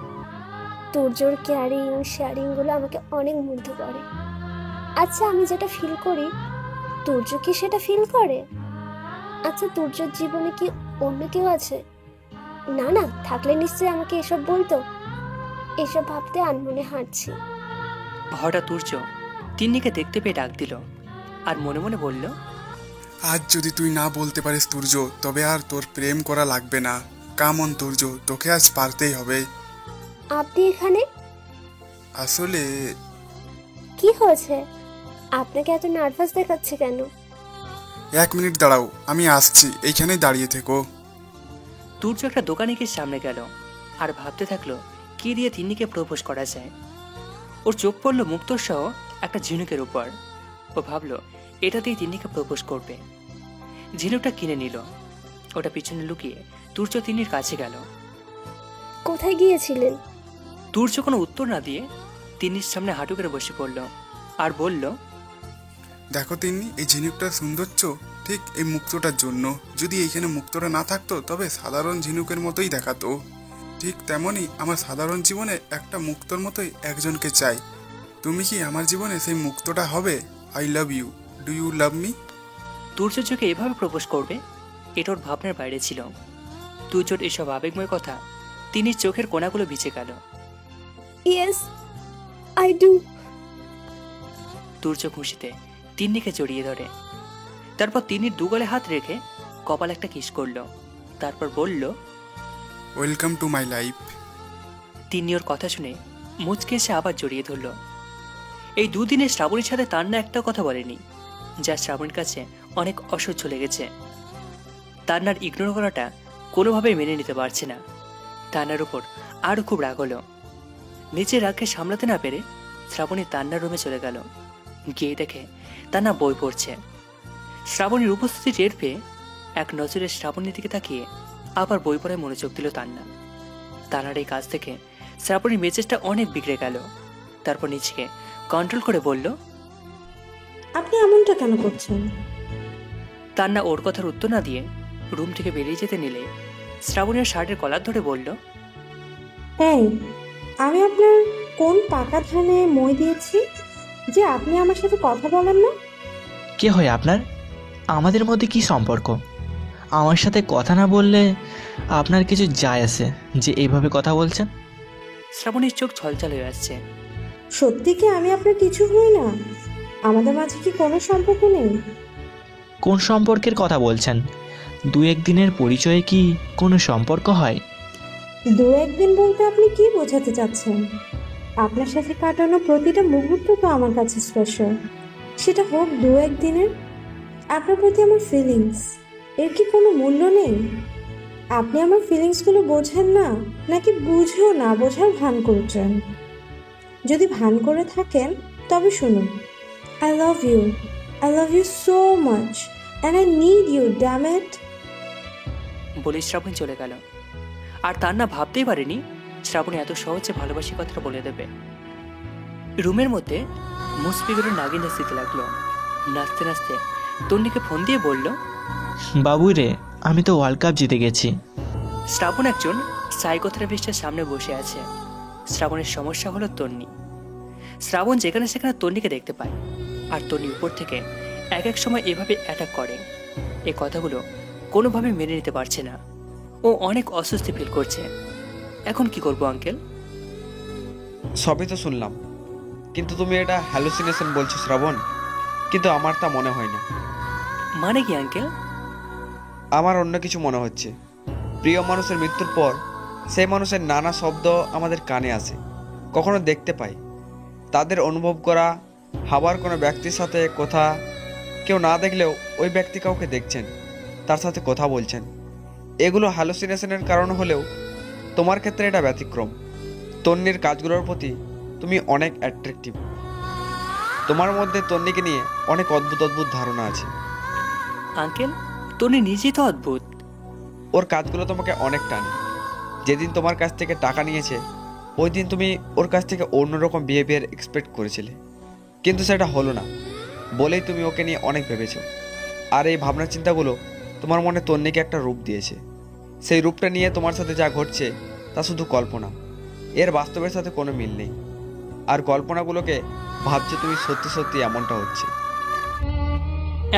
তুর্যর কেয়ারিং শেয়ারিংগুলো আমাকে অনেক মুগ্ধ করে। আচ্ছা, আমি যেটা ফিল করি তুর্য কি সেটা ফিল করে? আচ্ছা, তুর্যর জীবনে কি অন্য কেউ আছে? না না, থাকলে নিশ্চয়ই আমাকে এসব বলতো। এসব ভাবতে আনমনে হাঁটছি। হঠাৎ তুর্য তিন্নিকে দেখতে পেয়ে ডাক দিল আর মনে মনে বলল, আজ যদি তুই না বলতে পারিস তুর্য, তবে আর তোর প্রেম করা লাগবে না। কামন তুর্য, তোকে আজ পারতেই হবে। আপনি এখানে? আসলে কি হয়েছে? আপনাকে এত নার্ভাস দেখাচ্ছে কেন? 1 মিনিট দাঁড়াও, আমি আসছি, এইখানেই দাঁড়িয়ে থেকো। তুর্য একটা দোকানে গিয়ে সামনে গেল আর ভাবতে থাকলো কি দিয়ে তিন্নিকে প্রপোজ করা যায়। ওর চোখ পড়ল মুক্তোর সহ একটা ঝিনুকের উপর। ও ভাবলো এটা দিয়ে তিন্নিকে প্রপোজ করবে। ঝিনুকটা কিনে নিল। ওটা পিছনে লুকিয়ে তুর্য তিন্নির কাছে গেল। কোথায় গিয়েছিলেন? তুর্য কোনো উত্তর না দিয়ে তিন্নির সামনে হাঁটু করে বসে পড়ল আর বলল, দেখো তিন্নি, এই ঝিনুকটার সৌন্দর্য ঠিক এই মুক্তোটার জন্য। যদি এইখানে মুক্তোটা না থাকতো তবে সাধারণ ঝিনুকের মতোই দেখাতো। ঠিক তেমনই আমার সাধারণ জীবনে একটা মুক্তোর মতোই একজনকে চাই। তুমি কি আমার জীবনে সেই মুক্তোটা হবে? I love you, do you love me? Turya চোখে এভাবে প্রপোজ করবে এটা ওর ভাবনার বাইরে ছিল। তুর্যর এসব আবেগময় কথা তিন্নির চোখের কোণাগুলো ভিজে গেল। Yes, I do. তুর্য খুশিতে তিন্নিকে জড়িয়ে ধরে। তারপর তিন্নির দুগালে হাত রেখে কপাল একটা কিস করলো। তারপর বলল, welcome to my life. Tinni ওর কথা শুনে মুচকে এসে আবার জড়িয়ে ধরল। এই 2 দিনে শ্রাবণীর সাথে তান্না একটা কথা বলেনি, যা শ্রাবণীর কাছে অনেক অসহ্য লেগেছে। তান্নার ইগনোর করাটা কোনোভাবেই মেনে নিতে পারছে না। তান্নার উপর আরও খুব রাগ হলো। নিজের রাগকে সামলাতে না পেরে শ্রাবণী তান্নার রুমে চলে গেল। গিয়ে দেখে তান্না বই পড়ছে। শ্রাবণীর উপস্থিতি টের পেয়ে এক নজরে শ্রাবণীর দিকে তাকিয়ে আবার বই পড়ায় মনোযোগ দিল তান্না। তান্নার এই কাজ থেকে শ্রাবণীর মেজাজটা অনেক বিগড়ে গেল। তারপর নিজেকে কন্ট্রোল করে বলল, আপনি এমনটা কেন করছেন? তান্না ওর কথার উত্তর না দিয়ে রুম থেকে বেরিয়ে যেতে নিলে শ্রাবণীর শার্টের কলার ধরে বলল, এই, আমি আপনার কোন পাকা ধানে মই দিয়েছি যে আপনি আমার সাথে কথা বলেন না? কে হয় আপনার? আমাদের মধ্যে কি সম্পর্ক? আমার সাথে কথা না বললে আপনার কিছু যায় আসে যে এইভাবে কথা বলছেন? শ্রাবণীর চোখ ছলছল হয়ে আসছে। সত্যি কি আমি আপনার কিছু হই না? আমাদের মাঝে কি কোনো সম্পর্ক নেই? কোন সম্পর্কের কথা বলছেন? 2-1 দিনের পরিচয়ে কি কোনো সম্পর্ক হয়? 2-1 দিন বলতে আপনি কি বোঝাতে চাচ্ছেন? আপনার সাথে কাটানো প্রতিটা মুহূর্ত তো আমার কাছে স্পেশাল। সেটা হোক 2-1 দিনের। আপনার প্রতি আমার ফিলিংস, এর কি কোনো মূল্য নেই? আপনি আমার ফিলিংসগুলো বোঝেন না, নাকি বুঝেও না বোঝার ভান করছেন? যদি ভান করে থাকেন তবে শুনুন, I love you so much and I need you, damn it. বলে শ্রাবণী চলে গেল। আর তান্না ভাবতেই পারেনি শ্রাবণী এত সহজে ভালোবাসি কথাটা বলে দেবে। রুমের মধ্যে মুসফিগুরের নাগিন নাচতে লাগলো। নাচতে নাচতে তন্নিকে ফোন দিয়ে বলল, বাবু রে, আমি তো ওয়ার্ল্ড কাপ জিতে গেছি। শ্রাবণ একজন সাইকোথেরাপিস্টের সামনে বসে আছে। শ্রাবণের সমস্যা হলো তন্নি। শ্রাবণ যেখানে সেখানে তন্নিকে দেখতে পায়, আর তন্নি উপর থেকে এক এক সময় এভাবে অ্যাটাক করে। এই কথাগুলো কোনোভাবে মেনে নিতে পারছে না। ও অনেক অস্বস্তি ফিল করছে। এখন কি করবো আঙ্কেল? সবই তো শুনলাম, কিন্তু তুমি এটা হ্যালুসিনেশন বলছো শ্রাবণ, কিন্তু আমার তা মনে হয় না। মানে কি আঙ্কেল? আমার অন্য কিছু মনে হচ্ছে। প্রিয় মানুষের মৃত্যুর পর সেই মানুষের নানা শব্দ আমাদের কানে আসে, কখনো দেখতে পাই, তাদের অনুভব করা, হাওয়ার কোনো ব্যক্তির সাথে কথা, কেউ না দেখলেও ওই ব্যক্তি কাউকে দেখছেন, তার সাথে কথা বলছেন। এগুলো হ্যালুসিনেশনের কারণ হলেও তোমার ক্ষেত্রে এটা ব্যতিক্রম। তন্নির কাজগুলোর প্রতি তুমি অনেক অ্যাট্রাকটিভ। তোমার মধ্যে তন্নিকে নিয়ে অনেক অদ্ভুত অদ্ভুত ধারণা আছে। আঙ্কেল, তন্নি নিজেই তো অদ্ভুত। ওর কাজগুলো তোমাকে অনেক টানে। যেদিন তোমার কাছ থেকে টাকা নিয়েছে ওই দিন তুমি ওর কাছ থেকে অন্যরকম বিহেভিয়ার এক্সপেক্ট করেছিলে, কিন্তু সেটা হলো না বলেই তুমি ওকে নিয়ে অনেক ভেবেছো। আর এই ভাবনা চিন্তাগুলো তোমার মনে তন্নিকে একটা রূপ দিয়েছে। সেই রূপটা নিয়ে তোমার সাথে যা ঘটছে তা শুধু কল্পনা, এর বাস্তবের সাথে কোনো মিল নেই। আর কল্পনাগুলোকে ভাবছো তুমি সত্যি সত্যি এমনটা হচ্ছে।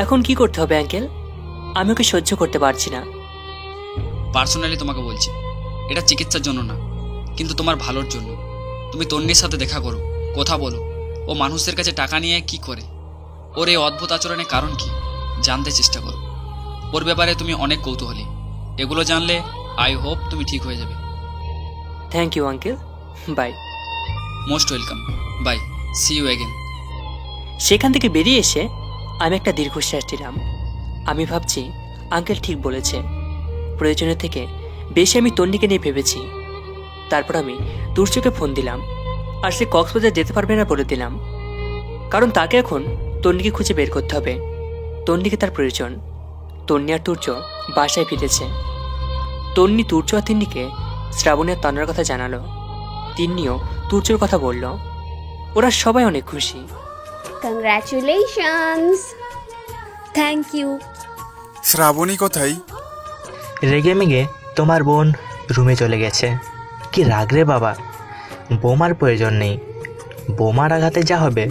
এখন কি করতে হবে আঙ্কেল? আমি ওকে সহ্য করতে পারছি না। পার্সোনালি তোমাকে বলছি, এটা চিকিৎসার জন্য না, কিন্তু তোমার ভালোর জন্য। তুমি তন্নির সাথে দেখা করো, কথা বলো। ও মানুষের কাছে টাকা নিয়ে কি করে, ওর এই অদ্ভুত আচরণের কারণ কি জানতে চেষ্টা করো। ওর ব্যাপারে তুমি অনেক কৌতূহলী। এগুলো জানলে আই হোপ তুমি ঠিক হয়ে যাবে। Thank you uncle, bye. Most welcome, bye, see you again. সেখান থেকে বেরিয়ে এসে আমি একটা দীর্ঘশ্বাস দিলাম। আমি ভাবছি আঙ্কেল ঠিক বলেছে, প্রয়োজনের থেকে বেশি আমি তন্নিকে নিয়ে ভেবেছি। তারপর আমি তুর্যকে ফোন দিলাম, আর সে কক্সবাজার যেতে পারবে না বলে দিলাম, কারণ তাকে এখন তন্নিকে খুঁজে বের করতে হবে। তন্নিকে তার প্রয়োজন। তন্নি আর তুর্য বাসায় ফিরেছে। তন্নি তুর্য আর তিন্নিকে শ্রাবণী আর তন্নার কথা জানালো। তিন্নিও তুর্যর কথা বলল। ওরা সবাই অনেক খুশি। কংগ্রাচুলেশনস। Thank you. শ্রাবণী কোথায়? রেগে মেগে তোমার বোন রুমে চলে গেছে। কি রাগ রে বাবা, বোমার প্রয়োজন নেই। বোমার আঘাতে যা হবে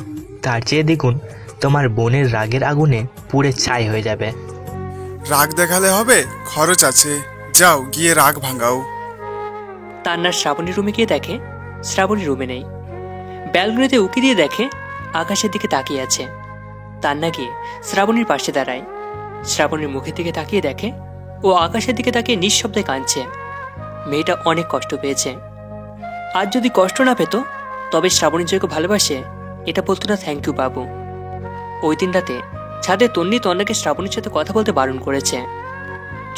তার চেয়ে দ্বিগুণ তোমার বোনের রাগের আগুনে পুড়ে ছাই হয়ে যাবে। রাগ দেখালে হবে, খরচ আছে, যাও গিয়ে রাগ ভাঙাও। তান্নার শ্রাবণীর রুমে গিয়ে দেখে শ্রাবণী রুমে নেই। ব্যালকনিতে উকি দিয়ে দেখে আকাশের দিকে তাকিয়ে আছে। তান্না গিয়ে শ্রাবণীর পাশে দাঁড়ায়। শ্রাবণীর মুখের দিকে তাকিয়ে দেখে ও আকাশের দিকে তাকিয়ে নিঃশব্দে কাঁদছে। মেয়েটা অনেক কষ্ট পেয়েছে। আর যদি কষ্ট না পেত তবে শ্রাবণী জয়কে ভালোবাসে এটা বলতো না থ্যাংক ইউ বাবু। ওই দিন রাতে ছাদে তন্নি তন্নাকে শ্রাবণীর সাথে কথা বলতে বারণ করেছে।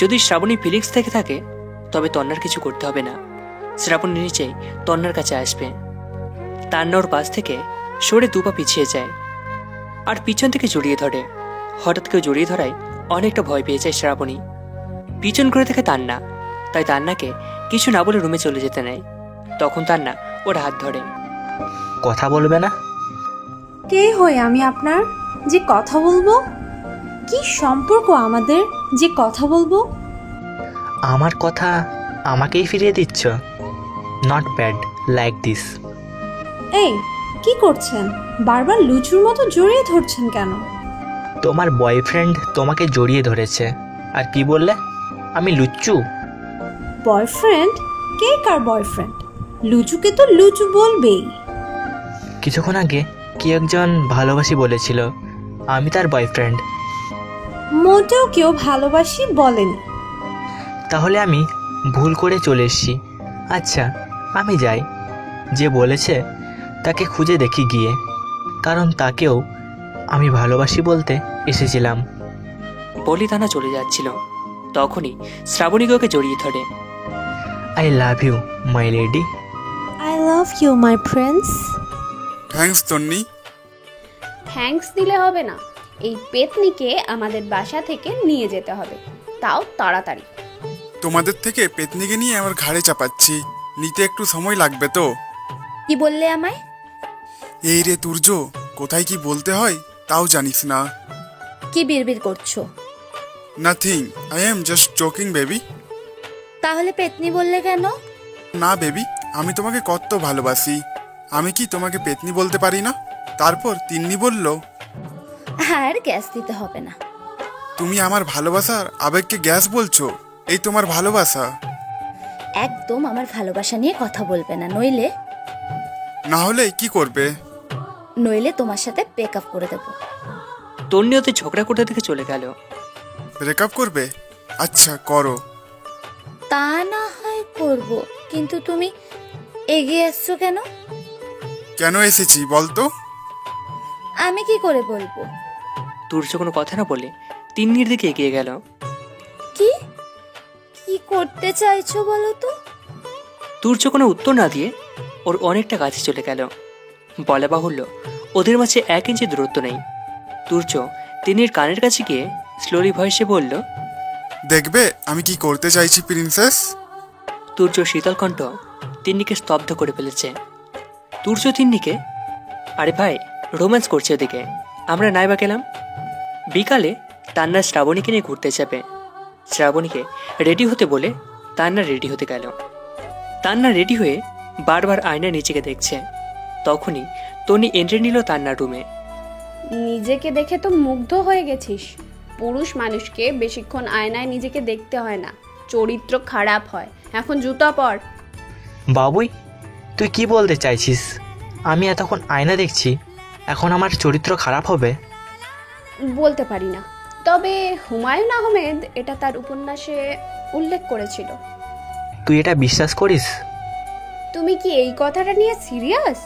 যদি শ্রাবণী ফিলিংস থেকে থাকে তবে তন্নার কিছু করতে হবে না। শ্রাবণী নিচেই তন্নার কাছে আসবে। তান্না ওর পাশ থেকে সরে দুপা পিছিয়ে যায় আর পিছন থেকে জড়িয়ে ধরে। হঠাৎ কেউ জড়িয়ে ধরায় অনেকটা ভয় পেয়ে যায় শ্রাবণী। পিছন করে থাকে তান্না, তাই তান্নাকে কিছু না বলে রুমে চলে যেতে নেয়। তখন তান্না ওর হাত ধরে। কথা বলবে না? কে হই আমি আপনার যে কথা বলবো? কি সম্পর্ক আমাদের যে কথা বলবো? আমার কথা আমাকেই ফিরিয়ে দিচ্ছ? Not bad like this. এই কি করছেন? বারবার লুচুর মতো জড়িয়ে ধরছেন কেন? তোমার বয়ফ্রেন্ড তোমাকে জড়িয়ে ধরেছে আর কি বললে আমি লুচ্চু? বয়ফ্রেন্ড? কে কার বয়ফ্রেন্ড? লুচুকে তো লুচু বলবেই। কিছুক্ষণ আগে কি একজন ভালোবাসি বলেছিল, আমি তার বয়ফ্রেন্ড। মোটেও কেউ ভালোবাসি বলেনি। তাহলে আমি ভুল করে চলে এসেছি। আচ্ছা আমি যাই। যে বলেছে তাকে খুঁজে দেখি গিয়ে, কারণ তাকেও আমি ভালোবাসি বলতে এসেছিলাম। বলি তানা চলে যাচ্ছিল, তখনই শ্রাবণীকে ওকে জড়িয়ে ধরে। I love you my lady. I love you my prince. Thanks Tonni. Thanks দিলে হবে না, এই পেতনিকে আমাদের বাসা থেকে নিয়ে যেতে হবে, তাও তাড়াতাড়ি। তোমাদের থেকে পেতনিকে নিয়ে আমার ঘাড়ে চাপাচ্ছি, নিতে একটু সময় লাগবে তো। কি বললে আমায়? এই রে তুর্য, কোথায় কি বলতে হয় তাও জানিস না। কি বিড়বিড় করছো? Nothing, I am just joking baby. তাহলে পেতনি বললে কেন? না বেবি, আমি তোমাকে কত ভালোবাসি। আমি কি তোমাকে পেতনি বলতে পারি না? তারপর তিন্নি বলল, আর গ্যাস দিতে হবে না। তুমি আমার ভালোবাসার আবেগকে গ্যাস বলছো? এই তোমার ভালোবাসা? একদম আমার ভালোবাসা নিয়ে কথা বলবে না, নইলে। না হলে কি করবে? নইলে তোমার সাথে ব্রেকআপ করে দেবো। তন্নি ওদের ঝগড়া করতে দেখে চলে গেল। ব্রেকআপ করবে? আচ্ছা করো। তা না হয় করব, কিন্তু তুমি এগিয়ে আসছো কেন? কেন এসেছি বলতো? আমি কি করে বলবো? তুর্য কোনো কথা না বলে তিন্নির দিকে এগিয়ে গেল। কি কি করতে চাইছো বলো তো? তুর্য কোনো উত্তর না দিয়ে ওর অনেকটা কাছে চলে গেল। বলা বাহুল্য ওদের মাঝে 1 ইঞ্চি দূরত্ব নেই। তুর্য তিন্নির কানের কাছে গিয়ে স্লোলি ভয়েসে বলল, দেখবে আমি কি করতে চাইছি প্রিন্সেস? তুর্য শীতল কণ্ঠ তিন্নিকে স্তব্ধ করে ফেলেছে। তুর্য তিন্নিকে, আরে ভাই রোম্যান্স করছে ওদিকে, আমরা নাই বা গেলাম। বিকালে তান্না শ্রাবণীকে নিয়ে ঘুরতে যাবে। শ্রাবণীকে রেডি হতে বলে তান্না রেডি হতে গেল। তান্না রেডি হয়ে বারবার আয়নায় নিজেকে দেখছে। তখনই তনি এন্ট্রি নিল তান্নার রুমে। নিজেকে দেখে তো মুগ্ধ হয়ে গেছিস। পুরুষ মানুষকে বেশিক্ষণ আয়নায় নিজেকে দেখতে হয় না, চরিত্র খারাপ হয়। এখন জুতা পর। বাবুই, তুই কি বলতে চাইছিস? আমি এতক্ষণ আয়না দেখছি, এখন আমার চরিত্র খারাপ হবে? বলতে পারি না, তবে হুমায়ুন আহমেদ এটা তার উপন্যাসে উল্লেখ করেছিল। তুই এটা বিশ্বাস করিস? তুমি কি এই কথাটা নিয়ে সিরিয়াস?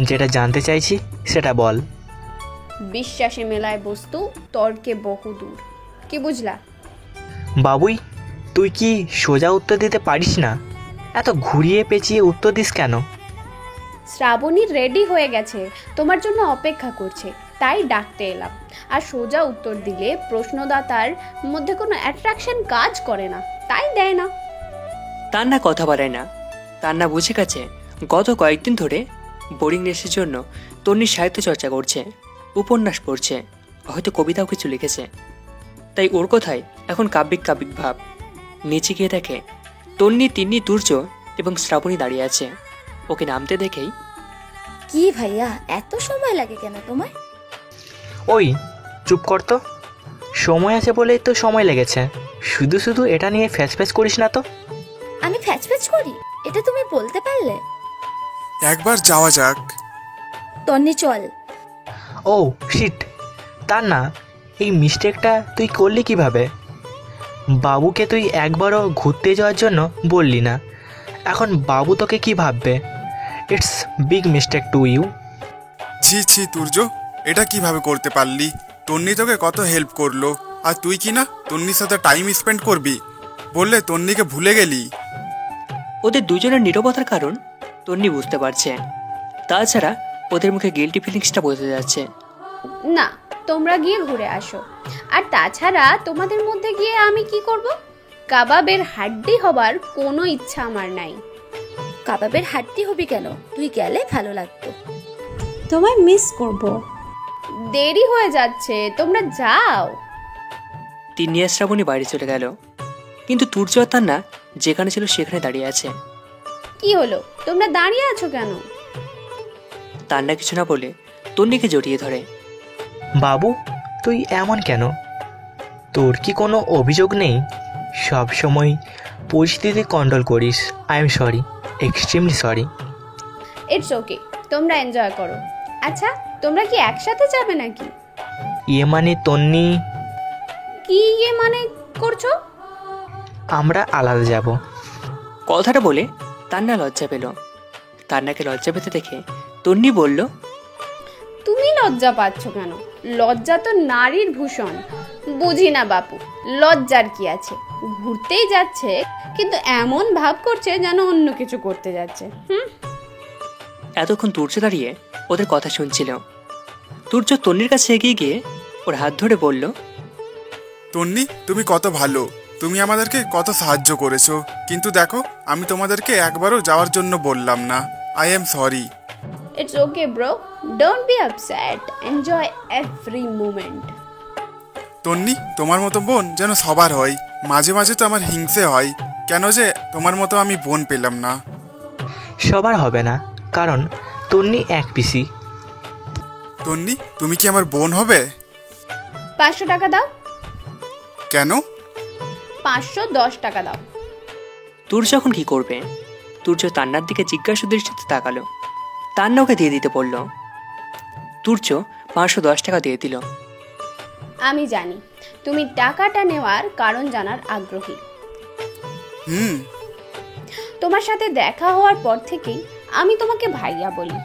যেটা জানতে চাইছি সেটা বল। বিশ্বাসে মেলায় বস্তু, তর্কে বহুদূর। কি বুঝলা? বাবুই, তুই কি সোজা উত্তর দিতে পারিস না? এত ঘুরিয়ে পেঁচিয়ে উত্তর দিস কেন? শ্রাবণী রেডি হয়ে গেছে, তোমার জন্য অপেক্ষা করছে, তাই ডাকতে এলাম। আর সোজা উত্তর দিলে প্রশ্নদাতার মধ্যে কোনো অ্যাট্রাকশন কাজ করে না, তাই দেয় না। তান্না কথা বাড়ায় না। তান্না বুঝে গেছে গত কয়েকদিন ধরে বোরিংনেসের জন্য তন্নি সাহিত্য চর্চা করছে, উপন্যাস পড়ছে, হয়তো কবিতাও কিছু লিখেছে। তাই ওর কথায় এখন কাব্যিক কাব্যিক ভাব। নিচে গিয়ে দেখে তন্নি, তিন্নি, তুর্য এবং শ্রাবণী দাঁড়িয়ে আছে। ওকে নামতে দেখেই, কি ভাইয়া এত সময় লাগে কেন তোমায়? ওই চুপ কর তো, সময় আছে বলেই তো সময় লেগেছে। শুধু শুধু এটা নিয়ে ফ্যাচ করিস না তো। আমি ফ্যাচ করি? এটা তুমি বলতে পারলে? একবার যাওয়া যাক। তন্নি চল। ও শিট, তার না, এই মিস্টেকটা তুই করলি কিভাবে? বাবুকে তুই একবারও ঘুরতে যাওয়ার জন্য বললি না, এখন বাবু তোকে কি ভাববে? It's big mistake to you. ছি ছি তুর্য, এটা কিভাবে করতে পারলি? তন্নি তোকে কত হেল্প করলো, আর তুই কি না তন্নির সাথে টাইম স্পেন্ড করবি বললে তন্নিকে ভুলে গেলি? ওদের দুজনের নীরবতার কারণ তন্নি বুঝতে পারছে। তাছাড়া ওদের মুখে গিল্টি ফিলিংসটা বোঝা যাচ্ছে। না, তোমরা গিয়ে ঘুরে আসো। আর তাছাড়া তোমাদের মধ্যে গিয়ে আমি কি করব? কাবাবের হাড্ডি হবার কোনো ইচ্ছা আমার নাই। কাবাবের হাড্ডি হবি কেন? তুই গেলে ভালো লাগতো। তোমায় মিস করব। দেরি হয়ে যাচ্ছে, তোমরা যাও। তিন্নি আর শ্রাবণী বাইরে চলে গেল, কিন্তু তুর্য আর তান্না যেখানে ছিল সেখানে দাঁড়িয়ে আছে। কি হলো, তোমরা দাঁড়িয়ে আছো কেন? তান্না কিছু না বলে তন্নিকে জড়িয়ে ধরে। বাবু, তুই এমন কেন? তোর কি কোনো অভিযোগ নেই? সব সময় পরিস্থিতি কন্ট্রোল করিস। I am sorry, extremely sorry. It's ওকে, তোমরা এনজয় করো। আচ্ছা, তোমরা কি একসাথে যাবে নাকি? ইয়ে মানে তন্নি? কি ইয়ে মানে করছো? আমরা আলাদা যাব। কথাটা বলে তান্না লজ্জা পেল। তান্নাকে লজ্জা পেতে দেখে তন্নি বলল, তুমি লজ্জা পাচ্ছ কেন? লজ্জা তো নারীর ভূষণ। বুঝি না বাপু, লজ্জার কি আছে? ঘুরতেই যাচ্ছে, কিন্তু এমন ভাব করছে যেন অন্য কিছু করতে যাচ্ছে। এতক্ষণ তুর্য দাঁড়িয়ে ওদের কথা শুনছিল। তুর্য তন্নির কাছে এগিয়ে গিয়ে ওর হাত ধরে বলল, তন্নি, তুমি কত ভালো, তুমি আমাদেরকে কত সাহায্য করেছো, কিন্তু দেখো আমি তোমাদেরকে একবারও যাওয়ার জন্য বললাম না। I am sorry. It's okay bro, don't be upset, enjoy every moment. Tonni, তোমার মতো বোন যেন সবার হয়। মাঝে মাঝে তো আমার হিংসে হয়, কেন যে তোমার মতো আমি বোন পেলাম না। সবার হবে না, কারণ তন্নি এক পিসি। তন্নি, তুমি কি আমার বোন হবে? 500 টাকা দাও। কেন? 510 টাকা দাও। তুর্য এখন কি করবে? তুর্য তান্নার দিকে জিজ্ঞাসা দৃষ্টিতে তাকালো। তান্না ওকে দিয়ে দিতে বলল। তুর্য 510 টাকা দিয়ে দিল। আমি জানি তুমি টাকাটা নেওয়ার কারণ জানার আগ্রহী। তোমার সাথে দেখা হওয়ার পর থেকেই আমি তোমাকে ভাইয়া বলি,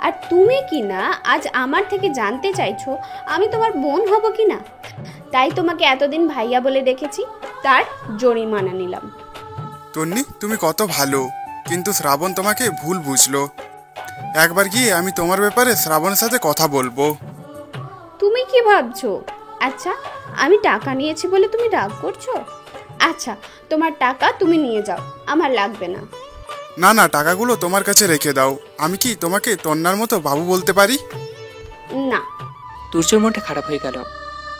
আর তুমি কি না আজ আমার থেকে জানতে চাইছো আমি তোমার বোন হব কি না। তাই তোমাকে এতদিন ভাইয়া বলে দেখেছি, তার জরিমানা নিলাম। তন্নি, তুমি কত ভালো, কিন্তু শ্রাবণ তোমাকে ভুল বুঝলো। একবার গিয়ে আমি তোমার ব্যাপারে শ্রাবণের সাথে কথা বলবো। তুমি কি ভাবছো? আচ্ছা, আমি টাকা নিয়েছি বলে তুমি রাগ করছো? আচ্ছা, তোমার টাকা তুমি নিয়ে যাও, আমার লাগবে না। না না, টাকাগুলো তোমার কাছে রেখে দাও। আমি কি তোমাকে তন্নার মতো বাবু বলতে পারি? না। তুর্যর মনটা খারাপ হয়ে গেল।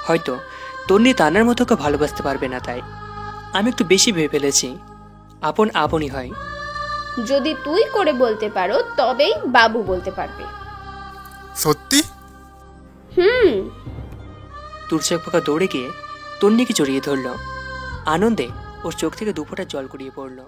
হয়তো তন্নি তান্নার মতো ওকে ভালোবাসতে পারবে না, তাই আমি একটু বেশি ভেবে ফেলেছি। আপন আপনই হয়। যদি তুই করে বলতে পারো তবেই বাবু বলতে পারবে। সত্যি? তুর্য এক প্রকার দৌড়ে গিয়ে তন্নিকে জড়িয়ে ধরল। আনন্দে ওর চোখ থেকে দুফোঁটা জল গড়িয়ে পড়ল।